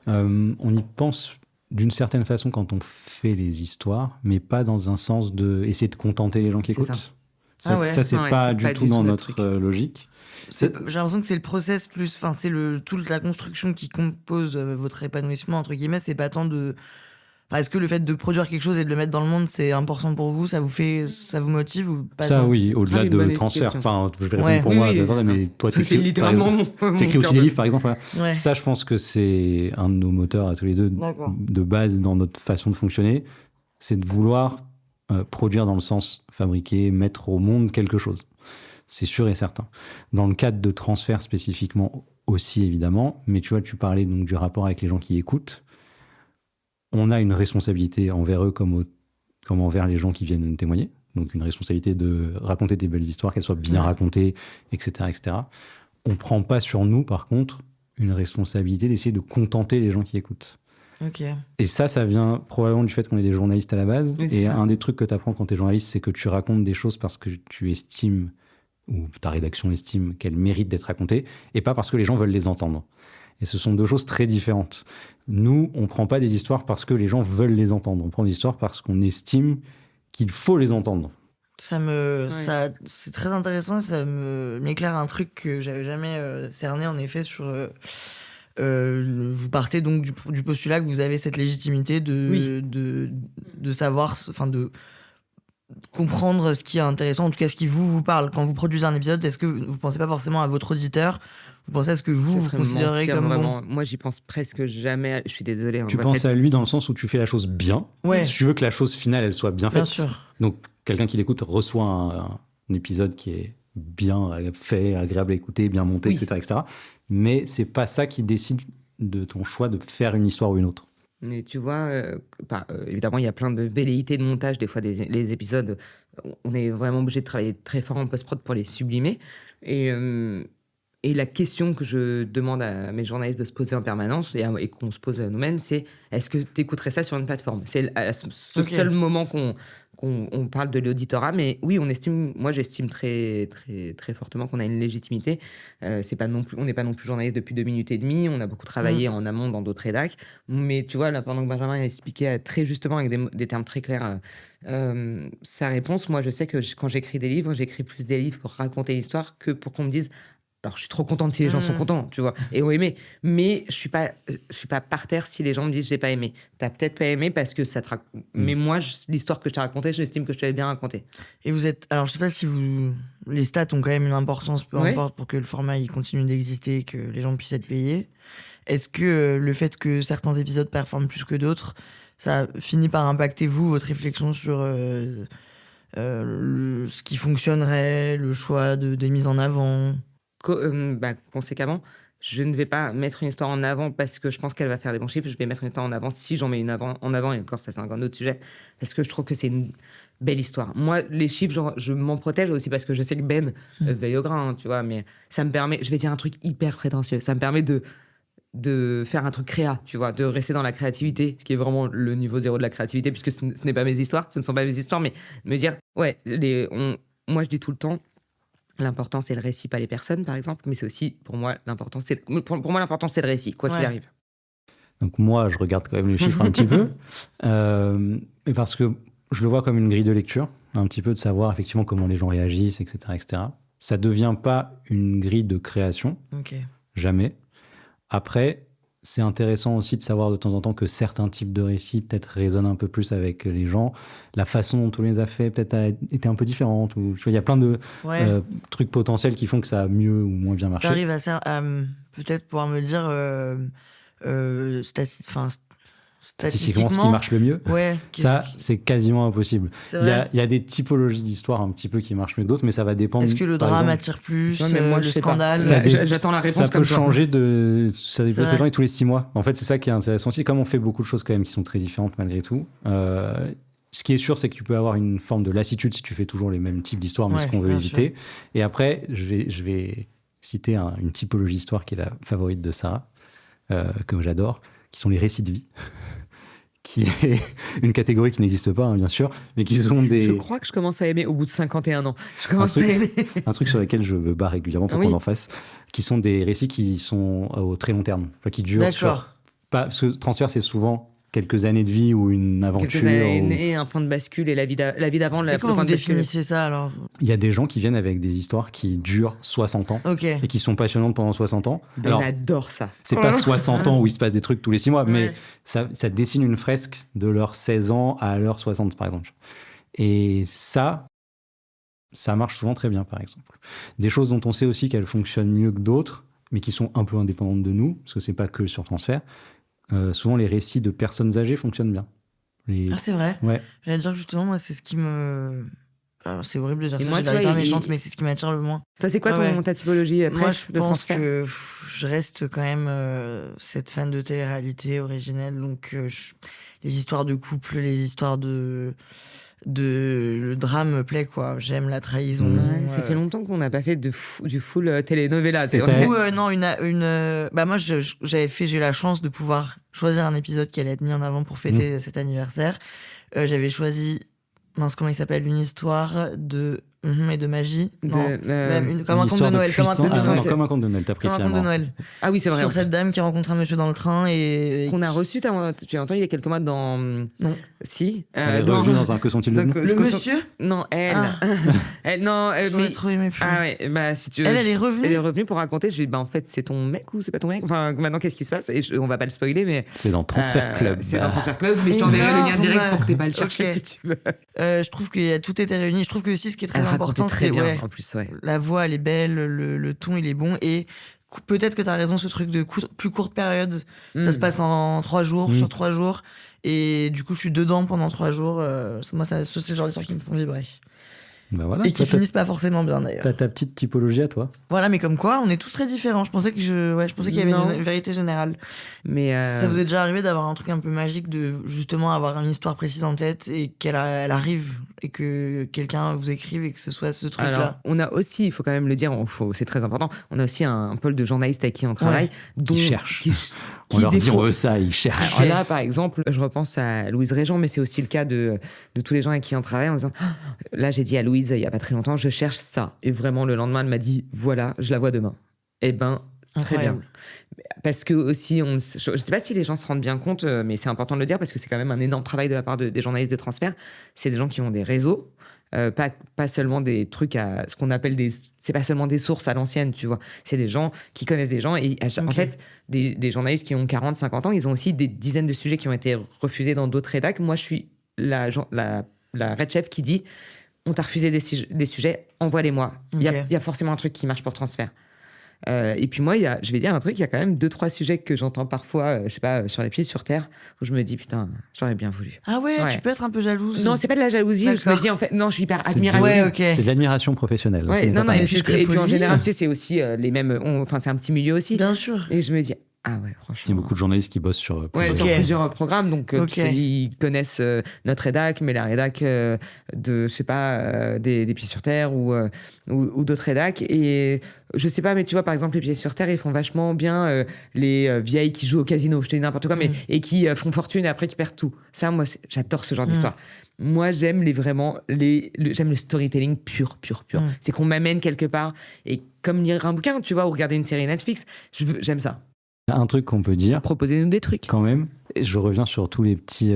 On y pense d'une certaine façon quand on fait les histoires, mais pas dans un sens de essayer de contenter les gens qui écoutent. Ça, c'est pas du tout dans notre logique. J'ai l'impression que c'est le process plus, enfin c'est toute la construction qui compose votre épanouissement entre guillemets. C'est pas tant de, enfin, est-ce que le fait de produire quelque chose et de le mettre dans le monde c'est important pour vous, ça vous motive ou pas? Ça oui, au-delà de Transfert. Enfin, je vais répondre pour moi, mais toi c'est littéralement t'écris aussi des livres par exemple. Ouais. Ça, je pense que c'est un de nos moteurs à tous les deux de base dans notre façon de fonctionner, c'est de vouloir produire dans le sens fabriquer, mettre au monde quelque chose. C'est sûr et certain. Dans le cadre de Transfert spécifiquement aussi, évidemment, mais tu vois, tu parlais donc du rapport avec les gens qui écoutent. On a une responsabilité envers eux comme envers les gens qui viennent nous témoigner. Donc une responsabilité de raconter des belles histoires, qu'elles soient bien racontées, etc., etc. On ne prend pas sur nous, par contre, une responsabilité d'essayer de contenter les gens qui écoutent. Okay. Et ça vient probablement du fait qu'on est des journalistes à la base. Oui, et un des trucs que tu apprends quand tu es journaliste, c'est que tu racontes des choses parce que tu estimes, ou ta rédaction estime qu'elles méritent d'être racontées, et pas parce que les gens veulent les entendre. Et ce sont deux choses très différentes. Nous, on ne prend pas des histoires parce que les gens veulent les entendre. On prend des histoires parce qu'on estime qu'il faut les entendre. C'est très intéressant, ça m'éclaire un truc que j'avais jamais cerné en effet sur... vous partez donc du postulat que vous avez cette légitimité de savoir, enfin de comprendre ce qui est intéressant, en tout cas ce qui vous parle. Quand vous produisez un épisode, est-ce que vous pensez pas forcément à votre auditeur? Vous pensez à ce que vous considérez comme vraiment, bon? Moi, j'y pense presque jamais. Je suis désolée. Tu penses à lui dans le sens où tu fais la chose bien. Ouais. Si tu veux que la chose finale, elle soit bien faite. Bien sûr. Donc, quelqu'un qui l'écoute reçoit un épisode qui est bien fait, agréable à écouter, bien monté, etc., etc. Mais c'est pas ça qui décide de ton choix de faire une histoire ou une autre. Mais tu vois, évidemment, il y a plein de velléités de montage. Des fois, les épisodes, on est vraiment obligé de travailler très fort en post-prod pour les sublimer. Et la question que je demande à mes journalistes de se poser en permanence et qu'on se pose à nous-mêmes, c'est est-ce que tu écouterais ça sur une plateforme? C'est seul moment qu'on parle de l'auditorat, mais oui, moi j'estime très, très, très fortement qu'on a une légitimité. On n'est pas non plus journaliste depuis 2 minutes et demie, on a beaucoup travaillé en amont dans d'autres rédacs, mais tu vois, là, pendant que Benjamin a expliqué très justement avec des termes très clairs sa réponse, moi je sais que quand j'écris des livres, j'écris plus des livres pour raconter l'histoire que pour qu'on me dise Alors, je suis trop contente si les gens sont contents, tu vois, et ont aimé. Mais je suis pas par terre si les gens me disent j'ai pas aimé. T'as peut-être pas aimé parce que ça te mais moi, l'histoire que je t'ai racontée, j'estime que je t'avais bien racontée. Et vous êtes... Alors, je sais pas si les stats ont quand même une importance, peu importe, pour que le format il continue d'exister, que les gens puissent être payés. Est-ce que le fait que certains épisodes performent plus que d'autres, ça finit par impacter votre réflexion sur ce qui fonctionnerait, le choix des mises en avant? Conséquemment, je ne vais pas mettre une histoire en avant parce que je pense qu'elle va faire des bons chiffres. Je vais mettre une histoire en avant si j'en mets une en avant. Et encore, ça, c'est un autre sujet. Parce que je trouve que c'est une belle histoire. Moi, les chiffres, genre, je m'en protège aussi parce que je sais que Ben veille au grain, hein, tu vois. Mais ça me permet, je vais dire un truc hyper prétentieux. Ça me permet de faire un truc créa, tu vois, de rester dans la créativité, qui est vraiment le niveau zéro de la créativité, puisque ce n'est pas mes histoires, ce ne sont pas mes histoires, mais me dire, moi, je dis tout le temps, l'important, c'est le récit, pas les personnes, par exemple. Mais c'est aussi, pour moi, l'important, c'est le récit, quoi qu'il arrive. Donc moi, je regarde quand même les chiffres un petit peu. Mais parce que je le vois comme une grille de lecture, un petit peu de savoir effectivement comment les gens réagissent, etc. etc. Ça ne devient pas une grille de création. Jamais. Après, c'est intéressant aussi de savoir de temps en temps que certains types de récits peut-être résonnent un peu plus avec les gens. La façon dont on les a fait peut-être a été un peu différente. Ou, tu vois, il y a plein de trucs potentiels qui font que ça a mieux ou moins bien marché. T'arrives à peut-être pouvoir me dire statistiquement ce qui marche le mieux. Ouais, ça, c'est quasiment impossible. Il y a des typologies d'histoires un petit peu qui marchent mieux que d'autres, mais ça va dépendre. Est-ce que le drame attire plus, moi, le scandale? J'attends la réponse. Ça peut changer ça dépend tous les 6 mois. En fait, c'est ça qui est intéressant aussi. Comme on fait beaucoup de choses quand même qui sont très différentes malgré tout. Ce qui est sûr, c'est que tu peux avoir une forme de lassitude si tu fais toujours les mêmes types d'histoires, mais ce qu'on veut éviter. Et après, je vais citer une typologie d'histoire qui est la favorite de Sarah, que j'adore, qui sont les récits de vie. Qui est une catégorie qui n'existe pas, hein, bien sûr, mais qui sont des... Je crois que je commence à aimer au bout de 51 ans. Un truc sur lequel je me bats régulièrement pour qu'on en fasse, qui sont des récits qui sont au très long terme, qui durent parce que transfert, c'est souvent quelques années de vie ou une aventure. Quelques années, un point de bascule et la vie d'avant, le point de bascule. Définissez ça alors? Il y a des gens qui viennent avec des histoires qui durent 60 ans et qui sont passionnantes pendant 60 ans. Alors, j'adore ça. C'est pas 60 ans où il se passe des trucs tous les 6 mois, mais ça dessine une fresque de leurs 16 ans à leurs 60, par exemple. Et ça marche souvent très bien, par exemple. Des choses dont on sait aussi qu'elles fonctionnent mieux que d'autres, mais qui sont un peu indépendantes de nous, parce que c'est pas que sur transfert. Souvent, les récits de personnes âgées fonctionnent bien. Ah, c'est vrai? Ouais. J'allais dire justement, moi, c'est ce qui me... Alors, c'est horrible de dire ça, moi, je suis pas méchante, mais c'est ce qui m'attire le moins. Toi, c'est quoi ta typologie moi, je pense que je reste quand même cette fan de télé-réalité originelle, donc les histoires de couple, les histoires le drame me plaît, quoi. J'aime la trahison. Ça fait longtemps qu'on n'a pas fait du full telenovela. Moi, j'ai eu la chance de pouvoir choisir un épisode qui allait être mis en avant pour fêter cet anniversaire. J'avais choisi, comment il s'appelle, une histoire de et de magie. Comme un conte de Noël. Comme un conte de Noël, t'as pris comme un conte de Noël. Ah oui, c'est vrai. Sur cette dame qui rencontre un monsieur dans le train et... Qu'on a reçu, tu as entendu il y a quelques mois dans... Non. Si. Elle est revenue dans un Que sont-ils devenus? Le monsieur? Non, elle. Elle, non, j'aurais trop aimé plus. Ah ouais, si tu veux... Elle est revenue? Elle est revenue pour raconter. Je lui ai dit, en fait, c'est ton mec ou c'est pas ton mec? Enfin, maintenant, qu'est-ce qui se passe? Et on va pas le spoiler, mais... C'est dans Transfert Club. C'est dans Transfert Club, mais je t'enverrai le lien direct pour que t'aies pas à le chercher si tu veux. Je trouve que tout était réuni. Je trouve que aussi, ce qui est très important, c'est... En plus, la voix, elle est belle, le ton, il est bon. Et peut-être que tu as raison, ce truc de plus courte période, ça se passe en 3 jours, sur 3 jours. Et du coup, je suis dedans pendant 3 jours. Moi, c'est le genre d'histoires qui me font vibrer. Bah voilà, et qui finissent pas forcément bien, d'ailleurs. T'as ta petite typologie à toi. Voilà, mais comme quoi, on est tous très différents. Je pensais qu'il y avait une vérité générale. Mais ça vous est déjà arrivé d'avoir un truc un peu magique, de justement avoir une histoire précise en tête et qu'elle arrive et que quelqu'un vous écrive et que ce soit ce truc-là? Alors, on a aussi, il faut quand même le dire, c'est très important, on a aussi un pôle de journalistes avec qui on travaille. Qui cherchent. On leur dit ça, ils cherchent. Alors là, par exemple, je repense à Louise Régent, mais c'est aussi le cas de tous les gens avec qui on travaille, en disant, là, j'ai dit à Louise, il y a pas très longtemps, je cherche ça. Et vraiment, le lendemain, elle m'a dit, voilà, je la vois demain. Eh ben, très bien. Parce que aussi, je sais pas si les gens se rendent bien compte, mais c'est important de le dire parce que c'est quand même un énorme travail de la part des journalistes de transfert. C'est des gens qui ont des réseaux, pas seulement des trucs à ce qu'on appelle c'est pas seulement des sources à l'ancienne, tu vois. C'est des gens qui connaissent des gens. Et en fait, des journalistes qui ont 40, 50 ans, ils ont aussi des dizaines de sujets qui ont été refusés dans d'autres rédacs. Moi, je suis la red chef qui dit on t'a refusé des sujets, envoie-les-moi. Il y a forcément un truc qui marche pour Transfert. Et puis moi, je vais dire un truc, il y a quand même 2-3 sujets que j'entends parfois, je sais pas, sur les pieds sur terre, où je me dis, putain, j'aurais bien voulu. Ah ouais, tu peux être un peu jalouse. Non, c'est pas de la jalousie, je me dis, en fait, non, je suis hyper admirative. C'est de l'admiration professionnelle. Ouais, non, et puis en général, tu sais, c'est aussi les mêmes, c'est un petit milieu aussi. Bien sûr. Et je me dis, ah ouais, franchement. Il y a beaucoup de journalistes qui bossent sur plusieurs programmes, donc ils connaissent notre rédac, mais la rédac de, je sais pas, des Pieds sur Terre ou d'autres rédacs. Et je sais pas, mais tu vois, par exemple, les Pieds sur Terre, ils font vachement bien les vieilles qui jouent au casino, je te dis n'importe quoi, mais et qui font fortune et après qui perdent tout. Ça, moi, j'adore ce genre d'histoire. Moi, j'aime j'aime le storytelling pur. C'est qu'on m'amène quelque part. Et comme lire un bouquin, tu vois, ou regarder une série Netflix, j'aime ça. Un truc qu'on peut dire. Proposez-nous des trucs. Quand même. Et je reviens sur tous les petits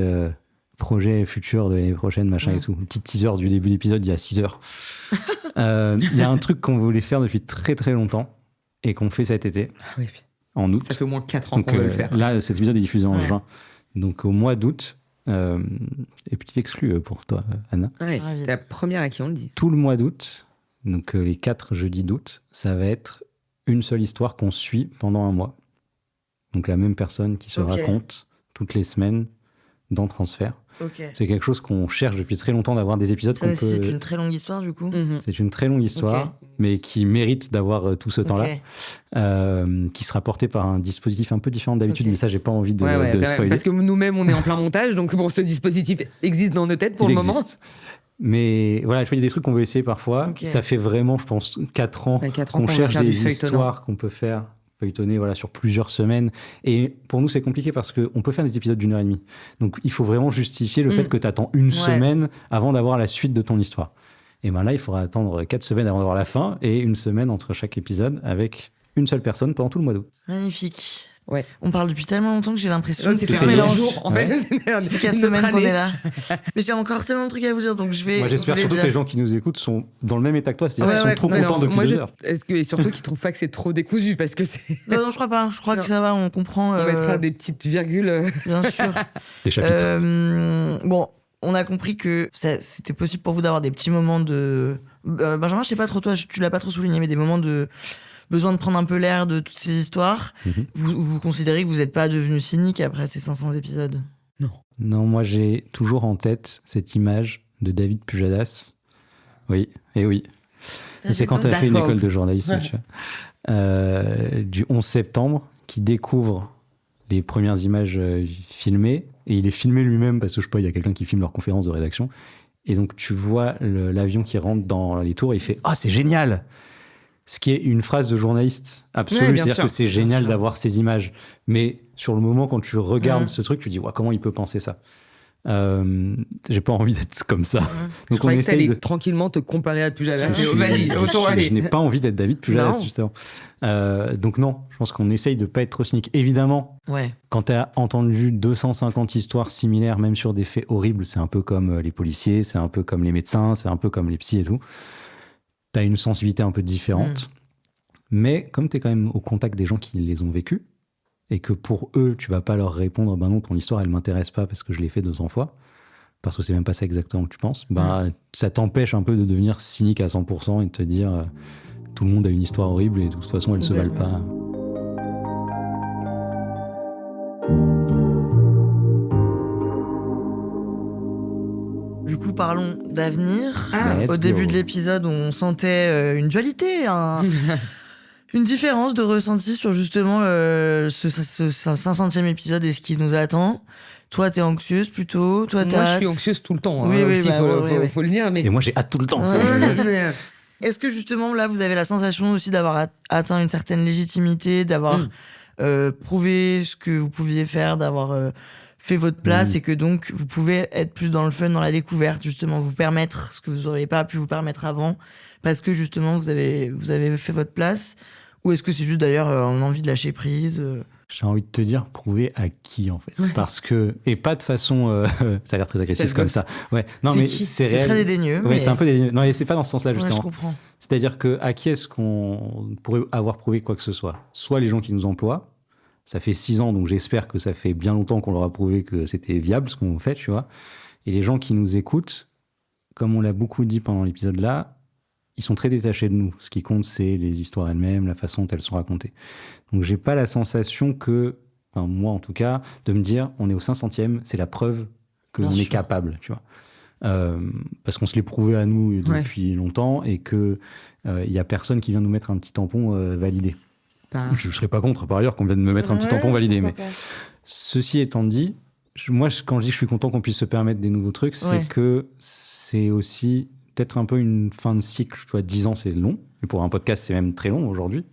projets futurs de l'année prochaine, machin et tout. Le petit teaser du début de l'épisode, il y a 6 heures. Il y a un truc qu'on voulait faire depuis très très longtemps et qu'on fait cet été. Ah oui. En août. Ça fait au moins 4 ans qu'on veut le faire. Là, cet épisode est diffusé en juin. Donc au mois d'août, et petit exclu pour toi, Anna. Ouais, c'est la première à qui on le dit. Tout le mois d'août, donc les 4 jeudis d'août, ça va être une seule histoire qu'on suit pendant un mois. Donc la même personne qui se raconte toutes les semaines dans Transfert. C'est quelque chose qu'on cherche depuis très longtemps, d'avoir des épisodes qu'on peut... C'est une très longue histoire du coup. C'est une très longue histoire, mais qui mérite d'avoir tout ce temps-là, qui sera porté par un dispositif un peu différent d'habitude, mais ça j'ai pas envie de spoiler. Parce que nous-mêmes on est en plein montage, donc bon, ce dispositif existe dans nos têtes pour le moment. Mais voilà, il y a des trucs qu'on veut essayer parfois. Ça fait vraiment, je pense, 4 ans qu'on cherche des histoires qu'on peut faire feuilletonner sur plusieurs semaines. Et pour nous, c'est compliqué parce qu'on peut faire des épisodes d'1 heure et demie. Donc, il faut vraiment justifier le fait que tu attends une semaine avant d'avoir la suite de ton histoire. Et ben là, il faudra attendre 4 semaines avant d'avoir la fin et 1 semaine entre chaque épisode avec une seule personne pendant tout le mois d'août. Magnifique. Ouais. On parle depuis tellement longtemps que j'ai l'impression que c'est fait des jours, en fait. Ça fait 4 semaines qu'on est là. Mais j'ai encore tellement de trucs à vous dire, donc je vais... Moi, j'espère surtout que les gens qui nous écoutent sont dans le même état que toi, c'est-à-dire qu'ils sont trop contents depuis 2 heures. Et surtout qu'ils trouvent pas que c'est trop décousu, parce que c'est... Non, je crois pas. Je crois que ça va, on comprend. On mettra des petites virgules. Bien sûr. Des chapitres. Bon, on a compris que c'était possible pour vous d'avoir des petits moments de... Benjamin, je sais pas trop, toi, tu l'as pas trop souligné, mais des moments de... besoin de prendre un peu l'air de toutes ces histoires. Vous considérez que vous n'êtes pas devenu cynique après ces 500 épisodes? Non, moi j'ai toujours en tête cette image de David Pujadas. Oui, et oui. Et c'est quand tu as fait une école de journalisme, tu vois. Du 11 septembre, qui découvre les premières images filmées. Et il est filmé lui-même parce que je sais pas, il y a quelqu'un qui filme leur conférence de rédaction. Et donc tu vois l'avion qui rentre dans les tours et il fait « Ah, c'est génial !» Ce qui est une phrase de journaliste absolue, c'est-à-dire que c'est génial d'avoir ces images. Mais sur le moment, quand tu regardes ce truc, tu dis comment il peut penser ça. J'ai pas envie d'être comme ça. Donc on essaye de tranquillement te comparer à Pujadas. Vas-y, autant aller. Je n'ai pas envie d'être David Pujadas, justement. Donc non, je pense qu'on essaye de pas être trop cynique. Évidemment, quand tu as entendu 250 histoires similaires, même sur des faits horribles, c'est un peu comme les policiers, c'est un peu comme les médecins, c'est un peu comme les psys et tout. T'as une sensibilité un peu différente, mais comme t'es quand même au contact des gens qui les ont vécus, et que pour eux, tu vas pas leur répondre « non, ton histoire, elle m'intéresse pas parce que je l'ai fait 200 fois », parce que c'est même pas ça exactement que tu penses, ça t'empêche un peu de devenir cynique à 100% et de te dire tout le monde a une histoire horrible et de toute façon, elle se valent pas. Du coup, parlons d'avenir. Au début de l'épisode, on sentait une dualité, une différence de ressenti sur justement ce 500e épisode et ce qui nous attend. Toi, t'es anxieuse plutôt. Moi, je suis anxieuse tout le temps. Oui, aussi, faut le dire. Mais... Et moi, j'ai hâte tout le temps. Est-ce que justement, là, vous avez la sensation aussi d'avoir atteint une certaine légitimité, d'avoir prouvé ce que vous pouviez faire, d'avoir... fait votre place et que donc vous pouvez être plus dans le fun, dans la découverte, justement, vous permettre ce que vous n'auriez pas pu vous permettre avant parce que justement vous avez fait votre place, ou est-ce que c'est juste d'ailleurs une envie de lâcher prise? J'ai envie de te dire, prouver à qui, en fait. Parce que, et pas de façon, ça a l'air très agressif comme ça. Ouais. Non, mais c'est réel. C'est très dédaigneux. Ouais, mais... c'est un peu dédaigneux. Non, et c'est pas dans ce sens-là, justement. Ouais, je comprends. C'est-à-dire que, à qui est-ce qu'on pourrait avoir prouvé quoi que ce soit? Soit les gens qui nous emploient. Ça fait 6 ans, donc j'espère que ça fait bien longtemps qu'on leur a prouvé que c'était viable, ce qu'on fait, tu vois. Et les gens qui nous écoutent, comme on l'a beaucoup dit pendant l'épisode là, ils sont très détachés de nous. Ce qui compte, c'est les histoires elles-mêmes, la façon dont elles sont racontées. Donc, j'ai pas la sensation que, enfin, moi en tout cas, de me dire, on est au 500e, c'est la preuve qu'on est capable, tu vois. Parce qu'on se l'est prouvé à nous depuis longtemps et que y a personne qui vient nous mettre un petit tampon validé. Je serais pas contre, par ailleurs, qu'on vienne me mettre un petit tampon validé. Mais ceci étant dit, moi, quand je dis que je suis content qu'on puisse se permettre des nouveaux trucs, c'est que c'est aussi peut-être un peu une fin de cycle. Tu vois, 10 ans, c'est long. Et pour un podcast, c'est même très long aujourd'hui.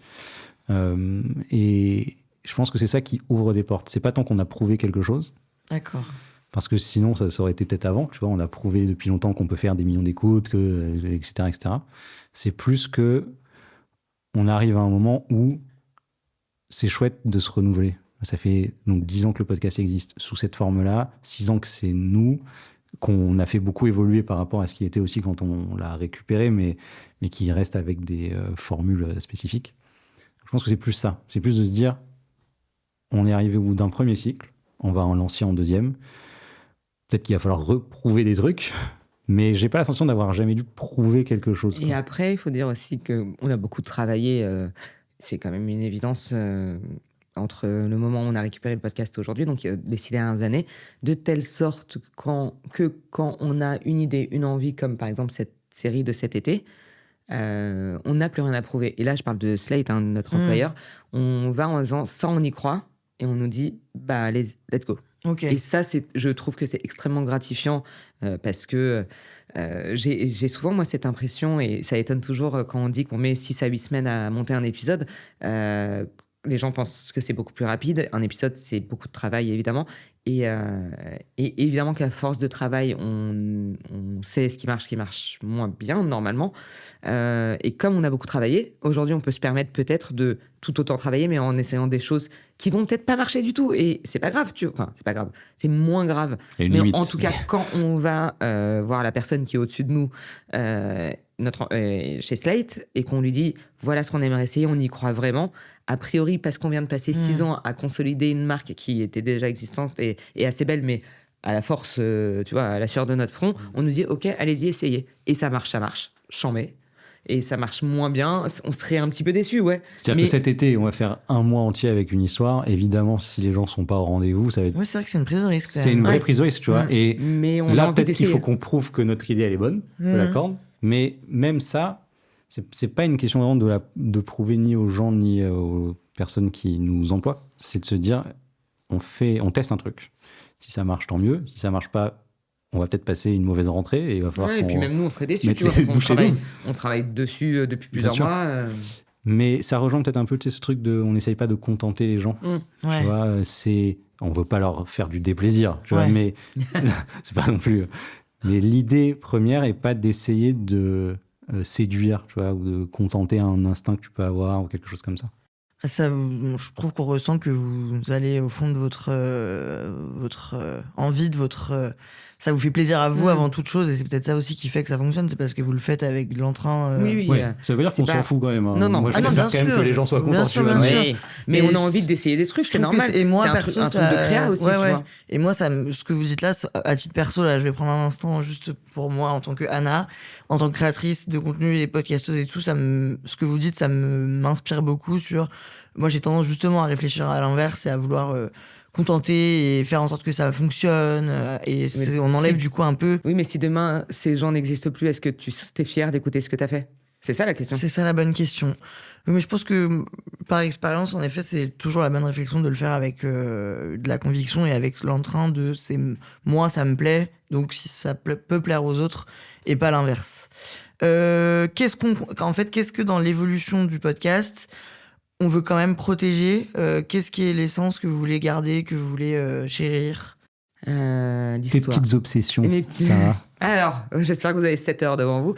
Et je pense que c'est ça qui ouvre des portes. C'est pas tant qu'on a prouvé quelque chose. D'accord. Parce que sinon, ça aurait été peut-être avant. Tu vois, on a prouvé depuis longtemps qu'on peut faire des millions d'écoutes, etc., etc. C'est plus que on arrive à un moment où c'est chouette de se renouveler. Ça fait donc 10 ans que le podcast existe sous cette forme-là, 6 ans que c'est nous, qu'on a fait beaucoup évoluer par rapport à ce qui était aussi quand on l'a récupéré, mais qui reste avec des formules spécifiques. Je pense que c'est plus ça. C'est plus de se dire, on est arrivé au bout d'un premier cycle, on va en lancer en deuxième. Peut-être qu'il va falloir reprouver des trucs, mais j'ai pas la sensation d'avoir jamais dû prouver quelque chose. Et après, il faut dire aussi qu'on a beaucoup travaillé, c'est quand même une évidence... entre le moment où on a récupéré le podcast aujourd'hui, donc les 6 dernières années, de telle sorte que quand on a une idée, une envie, comme par exemple cette série de cet été, on n'a plus rien à prouver. Et là, je parle de Slate, notre employeur. On va en disant, ça, on y croit, et on nous dit, bah, allez, let's go. Okay. Et ça, je trouve que c'est extrêmement gratifiant parce que j'ai souvent, moi, cette impression, et ça étonne toujours quand on dit qu'on met 6 à 8 semaines à monter un épisode. Les gens pensent que c'est beaucoup plus rapide. Un épisode, c'est beaucoup de travail, évidemment. Et évidemment qu'à force de travail, on sait ce qui marche moins bien, normalement. Et comme on a beaucoup travaillé, aujourd'hui, on peut se permettre peut-être de tout autant travailler, mais en essayant des choses qui vont peut-être pas marcher du tout. Et c'est pas grave, enfin, c'est pas grave. C'est moins grave. Mais limite. En tout cas, quand on va voir la personne qui est au-dessus de nous, chez Slate, et qu'on lui dit, voilà ce qu'on aimerait essayer, on y croit vraiment. A priori, parce qu'on vient de passer 6 ans à consolider une marque qui était déjà existante et assez belle, mais à la force, tu vois, à la sueur de notre front, on nous dit, OK, allez-y, essayez. Et ça marche, j'en mets. Et ça marche moins bien, on serait un petit peu déçus, ouais. C'est-à-dire que cet été, on va faire un mois entier avec une histoire. Évidemment, si les gens sont pas au rendez-vous, ça va être... Oui, c'est vrai que c'est une prise de risque. C'est une vraie prise de risque, tu vois. Et mais on là, peut-être qu'il faut qu'on prouve que notre idée, elle est bonne, je l'accorde. Mais même ça, c'est pas une question vraiment de prouver ni aux gens, ni aux personnes qui nous emploient. C'est de se dire, on teste un truc. Si ça marche, tant mieux. Si ça marche pas, on va peut-être passer une mauvaise rentrée et il va falloir et puis même nous, on serait déçus, tu vois, parce qu'on travaille dessus depuis plusieurs mois. Mais ça rejoint peut-être un peu ce truc de, on n'essaye pas de contenter les gens. Tu vois, on veut pas leur faire du déplaisir, tu vois, mais c'est pas non plus. Mais l'idée première est pas d'essayer de séduire, tu vois, ou de contenter un instinct que tu peux avoir ou quelque chose comme ça. Ça, je trouve qu'on ressent que vous allez au fond de votre envie, de votre... ça vous fait plaisir à vous avant toute chose, et c'est peut-être ça aussi qui fait que ça fonctionne, c'est parce que vous le faites avec de l'entrain. Oui. Ça veut dire qu'on s'en fout quand même. Non. Moi, je préfère quand même que les gens soient contents. Mais on a envie d'essayer des trucs, c'est normal. Et moi, c'est perso, un truc de créa aussi, tu vois. Et moi, ce que vous dites là, à titre perso, là, je vais prendre un instant juste pour moi, en tant que Anna, en tant que créatrice de contenu et podcasteuse et tout, ce que vous dites, ça m'inspire beaucoup sur... Moi, j'ai tendance justement à réfléchir à l'inverse et à vouloir contenter et faire en sorte que ça fonctionne. On enlève du coup un peu... Oui, mais si demain, ces gens n'existent plus, est-ce que tu es fier d'écouter ce que tu as fait ? C'est ça la question. C'est ça la bonne question. Oui, mais je pense que par expérience, en effet, c'est toujours la bonne réflexion de le faire avec de la conviction et avec l'entrain de moi, ça me plaît, donc si ça peut plaire aux autres et pas l'inverse. Qu'est-ce que dans l'évolution du podcast, on veut quand même protéger? Qu'est-ce qui est l'essence que vous voulez garder, que vous voulez chérir? Tes petites obsessions, ça va. Alors, j'espère que vous avez 7 heures devant vous.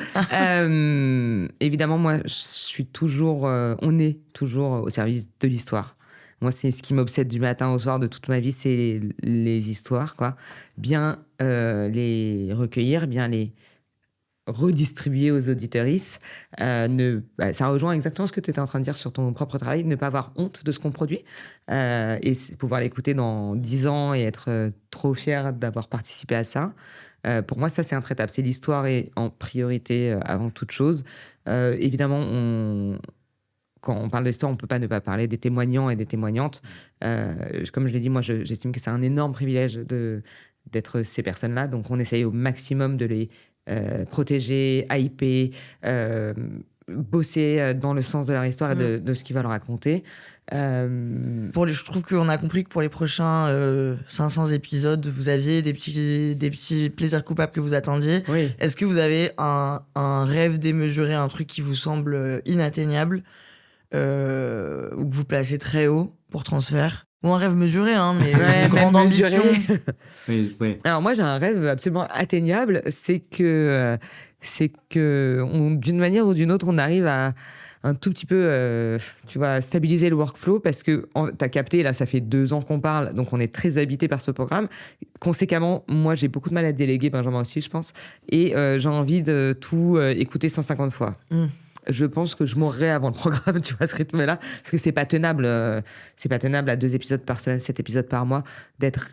Évidemment, moi, on est toujours au service de l'histoire. Moi, c'est ce qui m'obsède du matin au soir de toute ma vie, c'est les histoires, quoi. Bien les recueillir, bien les redistribuer aux auditrices. Ça rejoint exactement ce que tu étais en train de dire sur ton propre travail, ne pas avoir honte de ce qu'on produit et pouvoir l'écouter dans 10 ans et être trop fier d'avoir participé à ça. Pour moi, ça, c'est intraitable. C'est l'histoire est en priorité avant toute chose. Évidemment, quand on parle d'histoire, on ne peut pas ne pas parler des témoignants et des témoignantes. Comme je l'ai dit, moi, j'estime que c'est un énorme privilège d'être ces personnes-là. Donc, on essaye au maximum de les protéger, hyper, bosser dans le sens de leur histoire et de ce qu'ils veulent raconter. Je trouve qu'on a compris que pour les prochains 500 épisodes, vous aviez des petits plaisirs coupables que vous attendiez. Oui. Est-ce que vous avez un rêve démesuré, un truc qui vous semble inatteignable ou que vous placez très haut pour Transfert? Ou un rêve mesuré, mais une grande ambition. Oui. Alors moi, j'ai un rêve absolument atteignable, c'est que d'une manière ou d'une autre, on arrive à un tout petit peu, stabiliser le workflow, parce que t'as capté, là, ça fait 2 ans qu'on parle, donc on est très habité par ce programme. Conséquemment, moi, j'ai beaucoup de mal à déléguer, Benjamin aussi, je pense, et j'ai envie de tout écouter 150 fois. Je pense que je mourrais avant le programme, tu vois, ce rythme-là, parce que c'est pas tenable à 2 épisodes par semaine, 7 épisodes par mois, d'être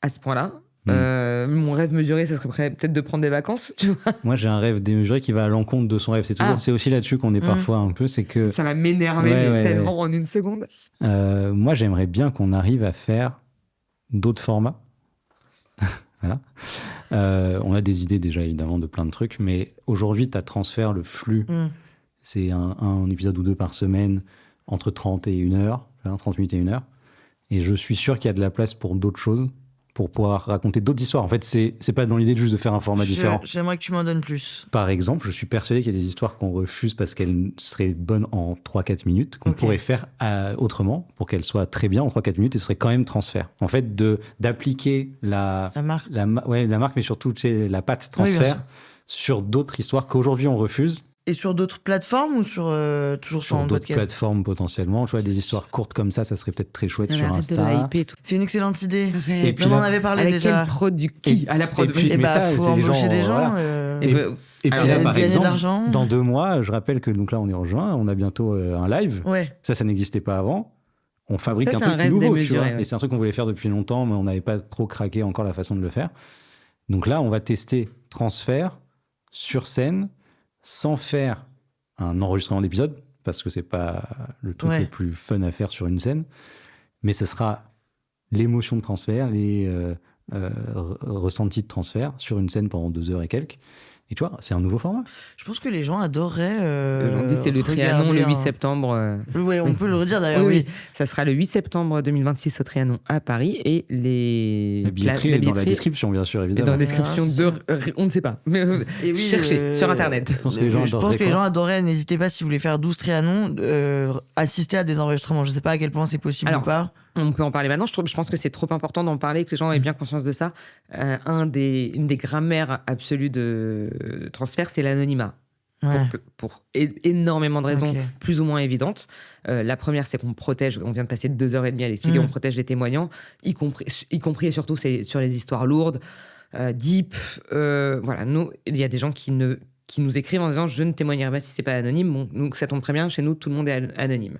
à ce point-là. Mon rêve mesuré, ça serait peut-être de prendre des vacances, tu vois. Moi, j'ai un rêve démesuré qui va à l'encontre de son rêve. C'est aussi là-dessus qu'on est parfois un peu, c'est que... Ça va m'énerver tellement en une seconde. Moi, j'aimerais bien qu'on arrive à faire d'autres formats. Voilà. On a des idées déjà, évidemment, de plein de trucs, mais aujourd'hui, tu as Transfert, le flux. C'est un épisode ou 2 par semaine, entre 30 et 1 heure, 30 minutes et 1 heure. Et je suis sûr qu'il y a de la place pour d'autres choses, pour pouvoir raconter d'autres histoires. En fait, c'est pas dans l'idée de juste de faire un format différent. J'aimerais que tu m'en donnes plus. Par exemple, je suis persuadé qu'il y a des histoires qu'on refuse parce qu'elles seraient bonnes en 3-4 minutes, qu'on pourrait faire autrement pour qu'elles soient très bien en 3-4 minutes et ce serait quand même Transfert. En fait, d'appliquer la marque, mais surtout la patte Transfert sur d'autres histoires qu'aujourd'hui on refuse. Et sur d'autres plateformes ou sur toujours sur un podcast? Sur d'autres plateformes potentiellement. Tu vois, des histoires courtes comme ça serait peut-être très chouette sur Insta. C'est une excellente idée. Et puis on en avait parlé déjà. Quelle prod du qui à la prod? Faut embaucher des gens. Voilà. Et puis là, par exemple, dans 2 mois, je rappelle que donc là, on est en juin, on a bientôt un live. Ça n'existait pas avant. On fabrique un truc nouveau, tu vois. Et c'est un truc qu'on voulait faire depuis longtemps, mais on n'avait pas trop craqué encore la façon de le faire. Donc là, on va tester Transfert sur scène, sans faire un enregistrement d'épisode, parce que c'est pas le truc le plus fun à faire sur une scène, mais ce sera l'émotion de Transfert, les ressentis de Transfert sur une scène pendant 2 heures et quelques. Et tu vois, c'est un nouveau format. Je pense que les gens adoreraient. On dit c'est le Trianon le 8 septembre. Oui, on peut le redire d'ailleurs. Oui. Ça sera le 8 septembre 2026 au Trianon à Paris et la billetterie est dans la description, bien sûr, évidemment. Et dans la description on ne sait pas. Mais cherchez sur Internet. Je pense que les gens adoraient. N'hésitez pas, si vous voulez faire 12 Trianons, assister à des enregistrements. Je ne sais pas à quel point c'est possible ou pas. On peut en parler maintenant. Je pense que c'est trop important d'en parler, que les gens aient bien conscience de ça. Une des grammaires absolues de Transfert, c'est l'anonymat. Pour énormément de raisons plus ou moins évidentes. La première, c'est qu'on protège, on vient de passer 2h30 à l'expliquer, on protège les témoignants, y compris et surtout sur les histoires lourdes, deep. Voilà, nous, il y a des gens qui nous écrivent en disant « je ne témoignerai pas si c'est pas anonyme ». Bon, nous, ça tombe très bien, chez nous, tout le monde est anonyme.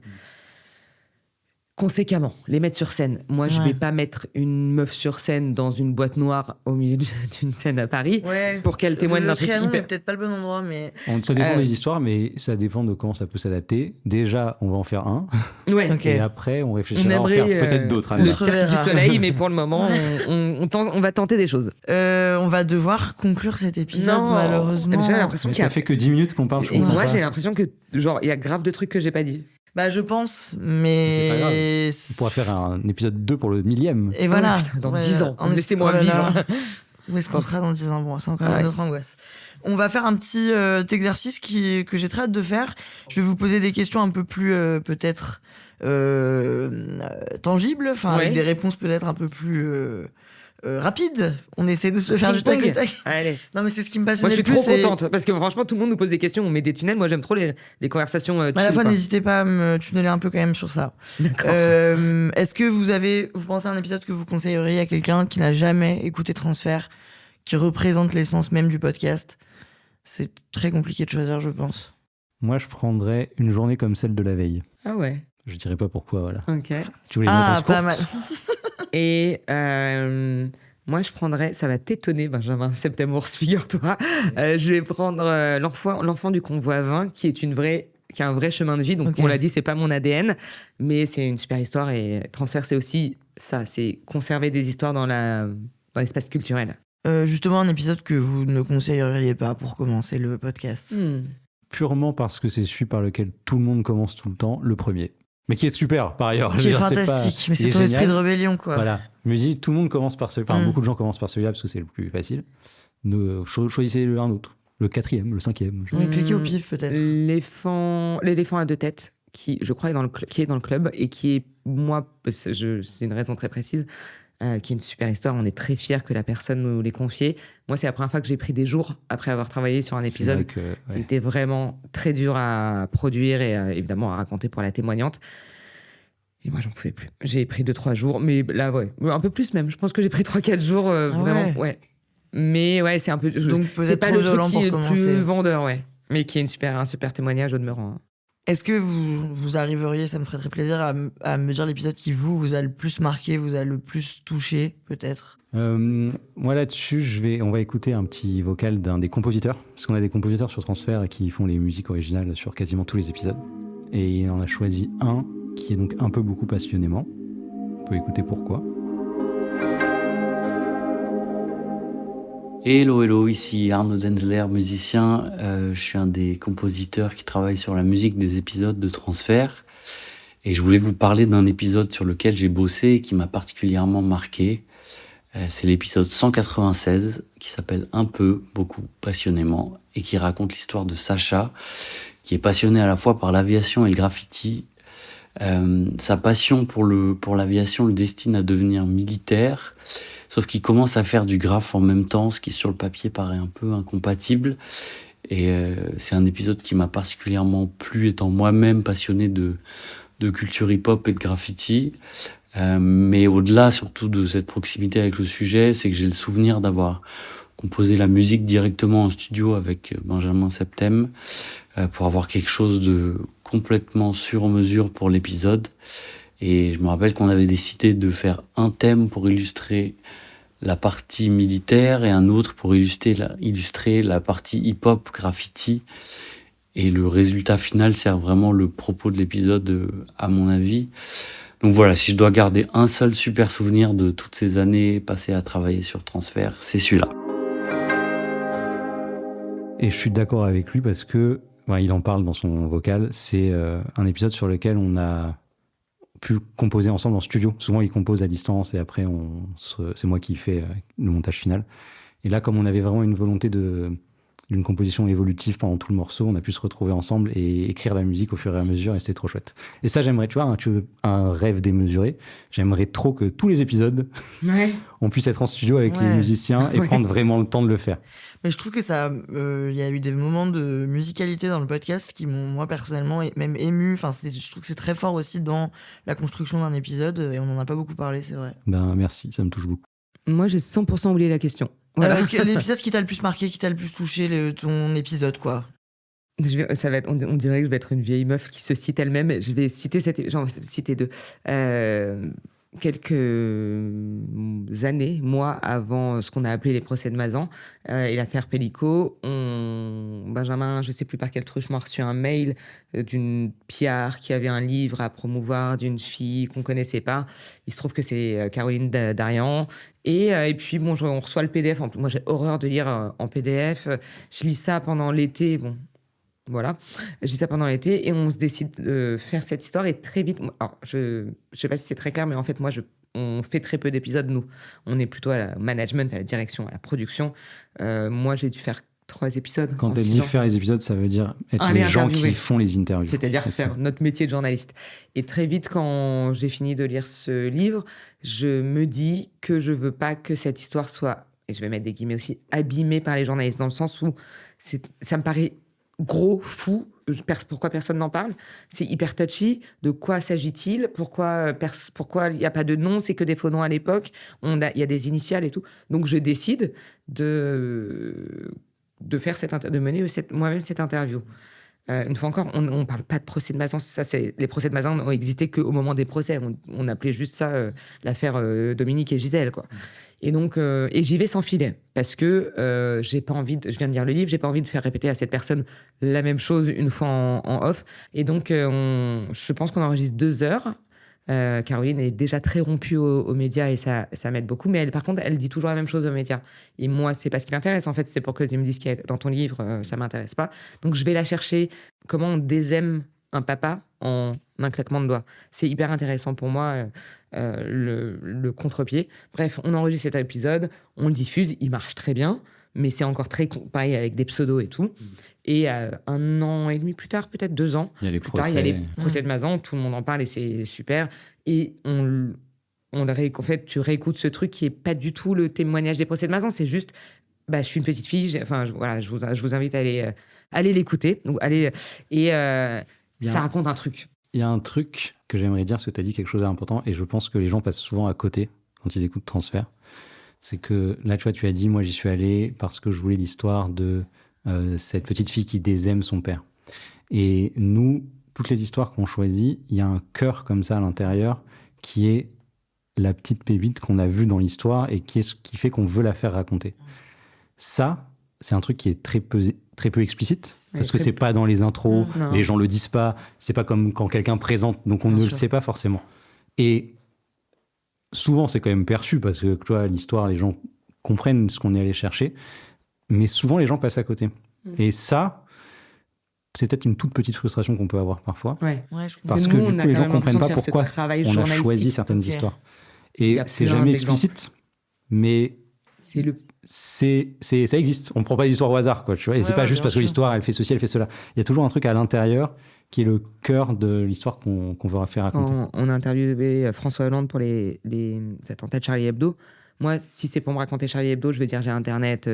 Conséquemment, les mettre sur scène. Moi, je vais pas mettre une meuf sur scène dans une boîte noire au milieu d'une scène à Paris pour qu'elle témoigne d'un truc hyper... C'est peut-être pas le bon endroit, mais... Ça dépend des histoires, mais ça dépend de comment ça peut s'adapter. Déjà, on va en faire un. Et après, on réfléchira à en faire peut-être d'autres. Le Cirque du Soleil, mais pour le moment, on va tenter des choses. On va devoir conclure cet épisode, malheureusement. J'ai l'impression ça fait que 10 minutes qu'on parle. Et moi, j'ai l'impression que il y a grave de trucs que j'ai pas dit. Je pense, mais... C'est pas grave. On pourra faire un épisode 2 pour le 1000e. Et voilà. Dans 10 ans. Laissez-moi vivre. Où est-ce qu'on sera dans 10 ans? Bon, c'est encore une autre angoisse. On va faire un petit exercice que j'ai très hâte de faire. Je vais vous poser des questions un peu plus, peut-être, tangibles, avec des réponses peut-être un peu plus rapide. On essaie de se faire du tac au tac. Allez. Non, mais c'est ce qui me passe. Moi, je suis trop contente parce que franchement, tout le monde nous pose des questions, on met des tunnels. Moi, j'aime trop les conversations chill. À la fois, quoi. n'hésitez pas à me tunneler un peu quand même sur ça. D'accord. Est-ce que vous pensez à un épisode que vous conseilleriez à quelqu'un qui n'a jamais écouté Transfert, qui représente l'essence même du podcast? C'est très compliqué de choisir, je pense. Moi, je prendrais une journée comme celle de la veille. Ah ouais. Je dirais pas pourquoi, voilà. Ok. Tu voulais une réponse pas courte mal. Et moi, je prendrais, ça va t'étonner, Benjamin Septemours, figure-toi. Je vais prendre l'enfant du convoi 20, qui a un vrai chemin de vie. Donc, on l'a dit, c'est pas mon ADN, mais c'est une super histoire. Et Transfert, c'est aussi ça, c'est conserver des histoires dans l'espace culturel. Justement, un épisode que vous ne conseilleriez pas pour commencer le podcast. Purement parce que c'est celui par lequel tout le monde commence tout le temps, le premier. Mais qui est super, par ailleurs. Qui est fantastique, mais c'est ton esprit de rébellion, quoi. Voilà. Je me dis, tout le monde commence par celui-là. Enfin, beaucoup de gens commencent par celui-là parce que c'est le plus facile. Choisissez un autre. Le 4e, le 5e. Cliquez au pif, peut-être. L'éléphant à deux têtes, qui, je crois, qui est dans le club et qui est, moi, c'est une raison très précise, qui est une super histoire. On est très fiers que la personne nous l'ait confiée. Moi, c'est la première fois que j'ai pris des jours après avoir travaillé sur un épisode qui était vraiment très dur à produire et évidemment à raconter pour la témoignante. Et moi, j'en pouvais plus. J'ai pris 2-3 jours, mais là, un peu plus même. Je pense que j'ai pris 3-4 jours, vraiment, ouais. Mais ouais, c'est un peu... Donc, c'est pas le truc qui est le commencer. plus vendeur, ouais. Mais qui est un super témoignage au demeurant. Est-ce que vous arriveriez, ça me ferait très plaisir, à me dire l'épisode qui vous a le plus marqué, vous a le plus touché, peut-être? Moi, là-dessus, on va écouter un petit vocal d'un des compositeurs, parce qu'on a des compositeurs sur Transfert qui font les musiques originales sur quasiment tous les épisodes. Et il en a choisi un qui est donc un peu beaucoup passionnément. On peut écouter pourquoi. Hello, ici Arnaud Denzler, musicien. Je suis un des compositeurs qui travaille sur la musique des épisodes de Transfert. Et je voulais vous parler d'un épisode sur lequel j'ai bossé et qui m'a particulièrement marqué. C'est l'épisode 196 qui s'appelle Un peu, beaucoup, passionnément et qui raconte l'histoire de Sacha, qui est passionné à la fois par l'aviation et le graffiti. Sa passion pour l'aviation le destine à devenir militaire. Sauf qu'il commence à faire du graphe en même temps, ce qui sur le papier paraît un peu incompatible. Et c'est un épisode qui m'a particulièrement plu, étant moi-même passionné de culture hip-hop et de graffiti. Mais au-delà surtout de cette proximité avec le sujet, c'est que j'ai le souvenir d'avoir composé la musique directement en studio avec Benjamin Septem pour avoir quelque chose de complètement sur mesure pour l'épisode. Et je me rappelle qu'on avait décidé de faire un thème pour illustrer la partie militaire et un autre pour illustrer la partie hip-hop, graffiti. Et le résultat final sert vraiment le propos de l'épisode, à mon avis. Donc voilà, si je dois garder un seul super souvenir de toutes ces années passées à travailler sur Transfert, c'est celui-là. Et je suis d'accord avec lui parce que, il en parle dans son vocal, c'est un épisode sur lequel on a pu composer ensemble en studio. Souvent, il compose à distance et après, c'est moi qui fais le montage final. Et là, comme on avait vraiment une volonté d'une composition évolutive pendant tout le morceau, on a pu se retrouver ensemble et écrire la musique au fur et à mesure et c'était trop chouette. Et ça, j'aimerais, tu vois, un rêve démesuré. J'aimerais trop que tous les épisodes, on puisse être en studio avec les musiciens et prendre vraiment le temps de le faire. Mais je trouve que y a eu des moments de musicalité dans le podcast qui m'ont, moi, personnellement, même ému. Enfin, je trouve que c'est très fort aussi dans la construction d'un épisode et on n'en a pas beaucoup parlé, c'est vrai. Merci, ça me touche beaucoup. Moi, j'ai 100% oublié la question. Voilà. L'épisode qui t'a le plus marqué, qui t'a le plus touché, ton épisode, quoi. On dirait que je vais être une vieille meuf qui se cite elle-même. Je vais citer citer quelques années, mois avant ce qu'on a appelé les procès de Mazan et l'affaire Pellico. Benjamin, je ne sais plus par quelle truche, m'a reçu un mail d'une PR qui avait un livre à promouvoir d'une fille qu'on ne connaissait pas. Il se trouve que c'est Caroline Darian. Et puis, on reçoit le PDF. Moi, j'ai horreur de lire en PDF. Je lis ça pendant l'été. Voilà, je dis ça pendant l'été et on se décide de faire cette histoire et très vite, alors je sais pas si c'est très clair, mais en fait on fait très peu d'épisodes, nous. On est plutôt à la management, à la direction, à la production. Moi, j'ai dû faire 3 épisodes. Quand en tu 6 dis ans. faire les épisodes, ça veut dire être Aller les gens interviewer. qui font les interviews. C'est-à-dire C'est faire ça. notre métier de journaliste. Et très vite, quand j'ai fini de lire ce livre, je me dis que je veux pas que cette histoire soit, et je vais mettre des guillemets aussi, abîmée par les journalistes, dans le sens où ça me paraît gros, fou. Pourquoi personne n'en parle? C'est hyper touchy. De quoi s'agit-il? Pourquoi il n'y a pas de nom? C'est que des faux noms à l'époque. Il y a des initiales et tout. Donc je décide de faire de mener moi-même cette interview. Une fois encore, on ne parle pas de procès de Mazan. Les procès de Mazan n'ont existé qu'au moment des procès. On appelait juste ça l'affaire Dominique et Gisèle, quoi. Et donc, et j'y vais sans filet parce que j'ai pas envie. Je viens de lire le livre, j'ai pas envie de faire répéter à cette personne la même chose une fois en off. Et donc, je pense qu'on enregistre 2 heures. Caroline est déjà très rompue aux médias et ça m'aide beaucoup. Mais par contre, elle dit toujours la même chose aux médias. Et moi, c'est pas ce qui m'intéresse. En fait, c'est pour que tu me dises qu'il y a dans ton livre, ça m'intéresse pas. Donc, je vais la chercher. Comment on désaime un papa en un claquement de doigts. C'est hyper intéressant pour moi, le contre-pied. Bref, on enregistre cet épisode, on le diffuse, il marche très bien. Mais c'est encore très pareil avec des pseudos et tout. Et 1 an et demi plus tard, peut-être 2 ans, Il y a les plus procès. tard, il y a les procès de Mazan, tout le monde en parle et c'est super. Et en fait, tu réécoutes ce truc qui est pas du tout le témoignage des procès de Mazan, c'est juste, je suis une petite fille, je vous invite à aller l'écouter. Ça raconte un truc. Il y a un truc que j'aimerais dire, parce que tu as dit quelque chose d'important, et je pense que les gens passent souvent à côté quand ils écoutent Transfert. C'est que là, tu vois, tu as dit, moi, j'y suis allé parce que je voulais l'histoire de cette petite fille qui désaime son père. Et nous, toutes les histoires qu'on choisit, il y a un cœur comme ça à l'intérieur qui est la petite pépite qu'on a vue dans l'histoire et qui fait qu'on veut la faire raconter. Ça, c'est un truc qui est très peu explicite, parce que c'est pas dans les intros, les gens le disent pas, c'est pas comme quand quelqu'un présente, donc on ne le sait pas forcément. Et souvent, c'est quand même perçu, parce que tu vois, l'histoire, les gens comprennent ce qu'on est allé chercher, mais souvent, les gens passent à côté. Et ça, c'est peut-être une toute petite frustration qu'on peut avoir parfois, parce que du coup, les gens comprennent pas pourquoi on a choisi certaines histoires. Et c'est jamais explicite, mais ça existe. On prend pas l'histoire au hasard, quoi, tu vois. Et c'est pas juste parce que l'histoire, elle fait ceci, elle fait cela. Il y a toujours un truc à l'intérieur qui est le cœur de l'histoire qu'on veut faire raconter. Quand on a interviewé François Hollande pour les attentats de Charlie Hebdo, moi, si c'est pour me raconter Charlie Hebdo, je vais dire j'ai Internet,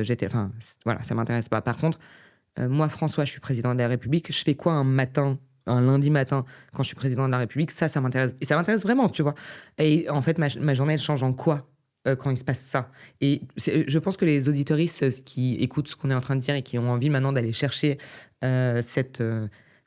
ça m'intéresse pas. Par contre, moi, François, je suis président de la République, je fais quoi un lundi matin, quand je suis président de la République, ça m'intéresse. Et ça m'intéresse vraiment, tu vois. Et en fait, ma journée, elle change en quoi quand il se passe ça. Et je pense que les auditeuristes qui écoutent ce qu'on est en train de dire et qui ont envie maintenant d'aller chercher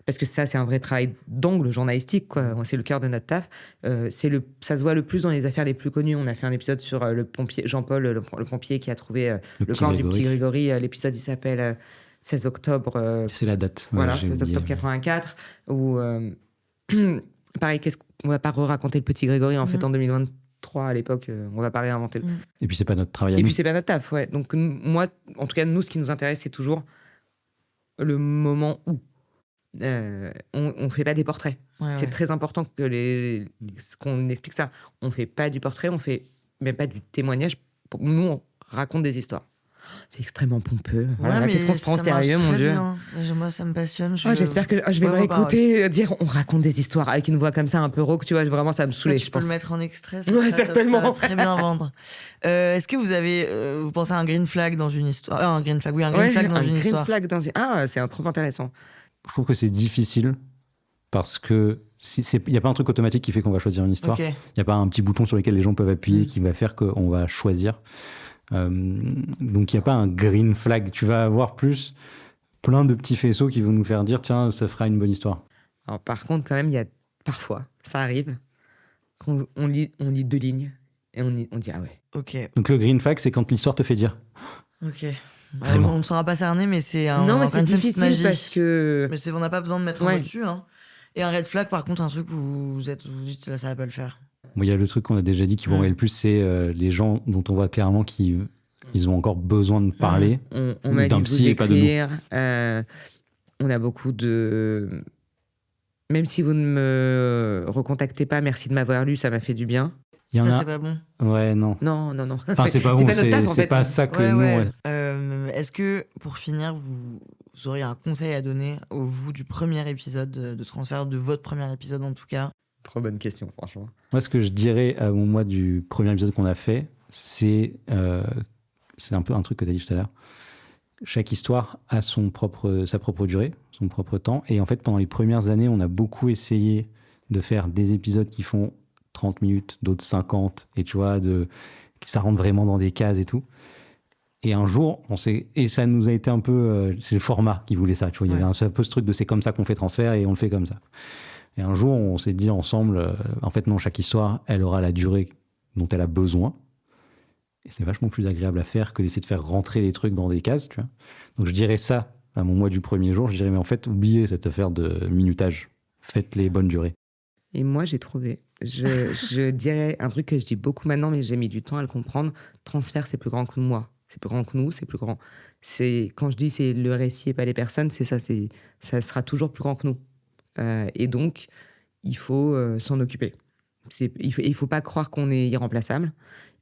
parce que ça, c'est un vrai travail d'angle journalistique, quoi. C'est le cœur de notre taf. Ça se voit le plus dans les affaires les plus connues. On a fait un épisode sur le pompier, Jean-Paul, le pompier qui a trouvé le corps du petit Grégory. L'épisode, il s'appelle 16 octobre. C'est la date. Voilà, 16 octobre 84. Où, pareil, on va pas raconter le petit Grégory, en fait, en 2023, à l'époque. On va pas réinventer. Et puis, c'est pas notre travail à nous. Et nous. puis, c'est pas notre taf, ouais. Donc, moi, en tout cas, nous, ce qui nous intéresse, c'est toujours le moment où. On fait pas des portraits. C'est très important qu'on explique ça. On fait pas du portrait, on fait même pas du témoignage. Nous, on raconte des histoires. C'est extrêmement pompeux. Voilà, qu'est-ce qu'on se prend au sérieux, mon Dieu. Moi, ça me passionne. J'espère que je vais me réécouter dire on raconte des histoires avec une voix comme ça un peu rauque, tu vois. Vraiment, ça me saoulait. Tu peux le mettre en extrait. Certainement. Ça va très bien vendre. Est-ce que vous pensez à un green flag dans une histoire? Un green flag, oui, un green flag dans une histoire. Ah, c'est trop intéressant. Je trouve que c'est difficile parce que il n'y a pas un truc automatique qui fait qu'on va choisir une histoire. Il n'y a pas un petit bouton sur lequel les gens peuvent appuyer qui va faire qu'on va choisir. Donc il n'y a pas un green flag. Tu vas avoir plus plein de petits faisceaux qui vont nous faire dire tiens, ça fera une bonne histoire. Alors par contre, quand même, il y a parfois, ça arrive, qu'on lit 2 lignes et on dit ah ouais. Ok. Donc le green flag, c'est quand l'histoire te fait dire. Ok. On ne saura pas cerner, mais c'est c'est difficile parce que. Mais on n'a pas besoin de mettre un mot dessus. Hein. Et un red flag, par contre, un truc où vous dites là, ça va pas le faire. Bon, il y a le truc qu'on a déjà dit qui vont le plus, c'est les gens dont on voit clairement qu'ils ont encore besoin de parler. On m'a dit de vous écrire. On a beaucoup de. Même si vous ne me recontactez pas, merci de m'avoir lu, ça m'a fait du bien. Il y en Ça, a. c'est pas bon. Ouais, non. Non. Enfin, c'est pas bon, notre taf, en c'est fait. pas ça que Ouais, nous. ouais. ouais. Est-ce que, pour finir, vous auriez un conseil à donner au vous du premier épisode de Transfert, de votre premier épisode en tout cas? Trop bonne question, franchement. Moi, ce que je dirais au mois du premier épisode qu'on a fait, c'est un peu un truc que tu as dit tout à l'heure. Chaque histoire a sa propre durée, son propre temps. Et en fait, pendant les premières années, on a beaucoup essayé de faire des épisodes qui font 30 minutes, d'autres 50, et tu vois, ça rentre vraiment dans des cases et tout. Et un jour, et ça nous a été un peu, c'est le format qui voulait ça, tu vois. Il y avait un peu ce truc de c'est comme ça qu'on fait Transfert et on le fait comme ça. Et un jour, on s'est dit ensemble, en fait, non, chaque histoire, elle aura la durée dont elle a besoin. Et c'est vachement plus agréable à faire que d'essayer de faire rentrer les trucs dans des cases, tu vois. Donc je dirais ça, à mon mois du premier jour, je dirais, mais en fait, oubliez cette affaire de minutage. Faites les bonnes durées. Et moi, j'ai trouvé. Je dirais un truc que je dis beaucoup maintenant, mais j'ai mis du temps à le comprendre. Transfert, c'est plus grand que moi. C'est plus grand que nous, c'est plus grand. Quand je dis c'est le récit et pas les personnes, c'est ça. Ça sera toujours plus grand que nous. Et donc, il faut s'en occuper. Il faut pas croire qu'on est irremplaçable.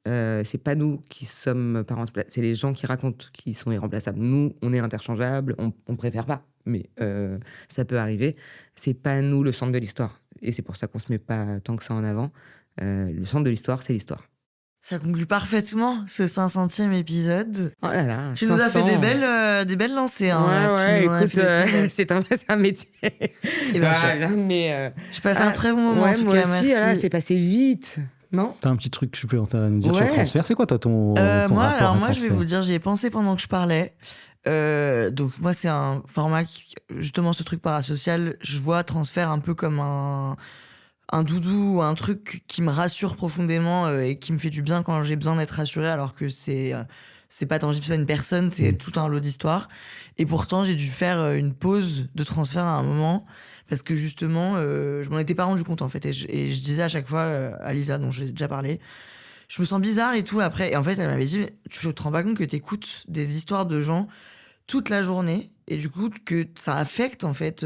C'est pas nous qui sommes pas remplaçables, c'est les gens qui racontent qui sont irremplaçables. Nous, on est interchangeables, on préfère pas, mais ça peut arriver. C'est pas nous le centre de l'histoire. Et c'est pour ça qu'on se met pas tant que ça en avant. Le centre de l'histoire, c'est l'histoire. Ça conclut parfaitement ce 500e épisode. Oh là là, tu nous as fait des belles lancées. Hein, ouais, écoute, c'est un métier. Et mais je passe un très bon moment en tout moi cas, aussi, merci. c'est passé vite. Non ? T'as un petit truc supplémentaire à nous dire sur Transfert. C'est quoi toi ton rapport à Alors moi, Transfert ? je vais vous dire, j'y ai pensé pendant que je parlais. Donc moi, c'est un format justement ce truc parasocial. Je vois Transfert un peu comme un doudou, un truc qui me rassure profondément et qui me fait du bien quand j'ai besoin d'être rassurée, alors que c'est pas tangible, c'est pas une personne, c'est tout un lot d'histoires. Et pourtant, j'ai dû faire une pause de Transfert à un moment. Parce que justement, je m'en étais pas rendu compte en fait. Et je disais à chaque fois à Lisa, dont j'ai déjà parlé, je me sens bizarre et tout après. Et en fait, elle m'avait dit, mais tu te rends pas compte que t'écoutes des histoires de gens toute la journée et du coup que ça affecte en fait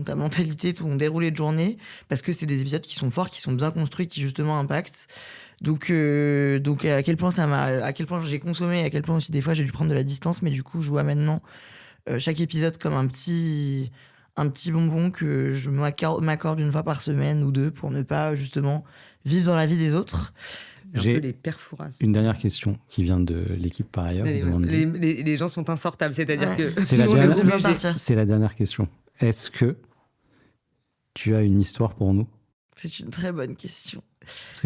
ta mentalité, ton déroulé de journée, parce que c'est des épisodes qui sont forts, qui sont bien construits, qui justement impactent. Donc à quel point à quel point j'ai consommé, à quel point aussi des fois j'ai dû prendre de la distance, mais du coup je vois maintenant chaque épisode comme un petit bonbon que je m'accorde une fois par semaine ou deux pour ne pas justement vivre dans la vie des autres. J'ai les perforas. Une dernière question qui vient de l'équipe par ailleurs. Les gens sont insortables, c'est-à-dire que c'est la dernière question. Est-ce que tu as une histoire pour nous ? C'est une très bonne question.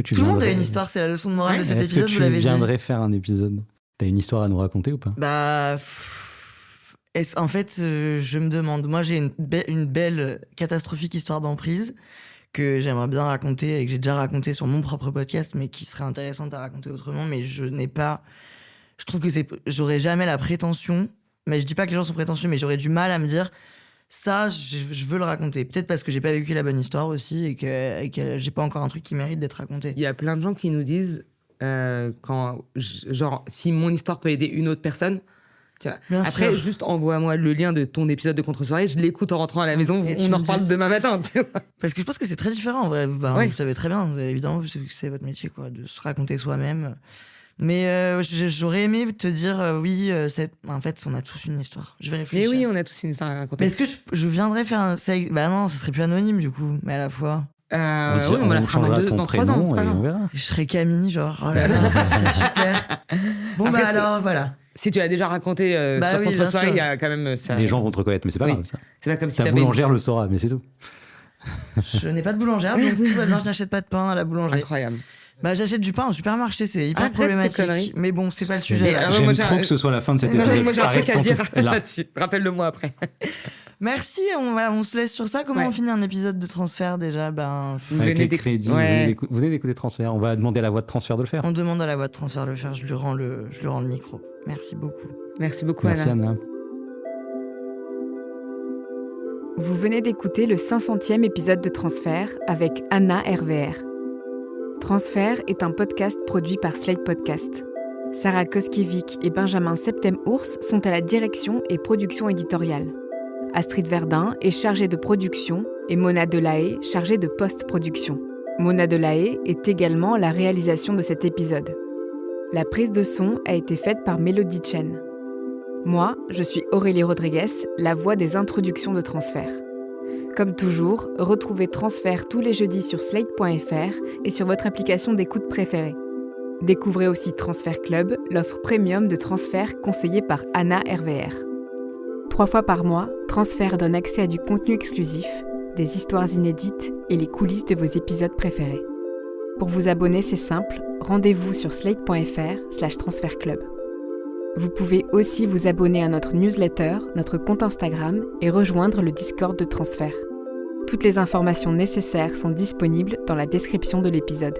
Tout le monde a une histoire, c'est la leçon de morale de cet épisode. Est-ce que tu viendrais faire un épisode ? T'as une histoire à nous raconter ou pas ? En fait, je me demande. Moi, j'ai une belle, catastrophique histoire d'emprise que j'aimerais bien raconter et que j'ai déjà raconté sur mon propre podcast, mais qui serait intéressante à raconter autrement. Mais je trouve que j'aurais jamais la prétention, mais je dis pas que les gens sont prétentieux, mais j'aurais du mal à me dire ça, je veux le raconter. Peut-être parce que j'ai pas vécu la bonne histoire aussi et que j'ai pas encore un truc qui mérite d'être raconté. Il y a plein de gens qui nous disent si mon histoire peut aider une autre personne. Après, juste envoie-moi le lien de ton épisode de Contre-soirée, je l'écoute en rentrant à la maison, on en reparle demain matin. Tu vois. Parce que je pense que c'est très différent en vrai. Vous savez très bien, évidemment, c'est votre métier, quoi, de se raconter soi-même. Mais j'aurais aimé te dire, en fait, on a tous une histoire. Je vais réfléchir. Mais oui, on a tous une histoire à raconter. Mais est-ce que je viendrais faire Bah non, ce serait plus anonyme du coup, mais à la fois. On va la faire dans 3 ans, c'est pas grave. Je serais Camille, genre, oh là là, ça serait super. Bon, après, alors, voilà. Si tu l'as déjà raconté sur Contre-soirée, il y a quand même ça. Les gens vont te reconnaître, mais c'est pas grave ça. C'est pas comme si ta boulangère le saura, mais c'est tout. Je n'ai pas de boulangère, donc tout va bien, je n'achète pas de pain à la boulangerie. Incroyable. J'achète du pain au supermarché, c'est hyper problématique. Mais bon, c'est pas le sujet. J'aime trop que ce soit la fin de cet épisode. Moi j'ai un truc à dire là-dessus. Rappelle-le-moi après. Merci, on se laisse sur ça. Comment on finit un épisode de Transfert déjà? Avec les crédits, vous venez d'écouter Transfert. On va demander à la voix de Transfert de le faire. On demande à la voix de Transfert de le faire. Je lui rends le micro. Merci beaucoup. Merci beaucoup, Merci Anna. Vous venez d'écouter le 500e épisode de Transfert avec Anna RVR. Transfert est un podcast produit par Slate Podcast. Sarah Koskiewicz et Benjamin Septem-Ours sont à la direction et production éditoriale. Astrid Verdun est chargée de production et Mona Delahaye chargée de post-production. Mona Delahaye est également à la réalisation de cet épisode. La prise de son a été faite par Mélodie Chen. Moi, je suis Aurélie Rodriguez, la voix des introductions de Transfert. Comme toujours, retrouvez Transfert tous les jeudis sur slate.fr et sur votre application d'écoute préférée. Découvrez aussi Transfert Club, l'offre premium de Transfert conseillée par Anna RVR. 3 fois par mois, Transfert donne accès à du contenu exclusif, des histoires inédites et les coulisses de vos épisodes préférés. Pour vous abonner, c'est simple, rendez-vous sur slate.fr/transfertclub. Vous pouvez aussi vous abonner à notre newsletter, notre compte Instagram et rejoindre le Discord de Transfert. Toutes les informations nécessaires sont disponibles dans la description de l'épisode.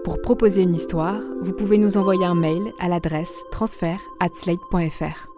Pour proposer une histoire, vous pouvez nous envoyer un mail à l'adresse transfert@slate.fr.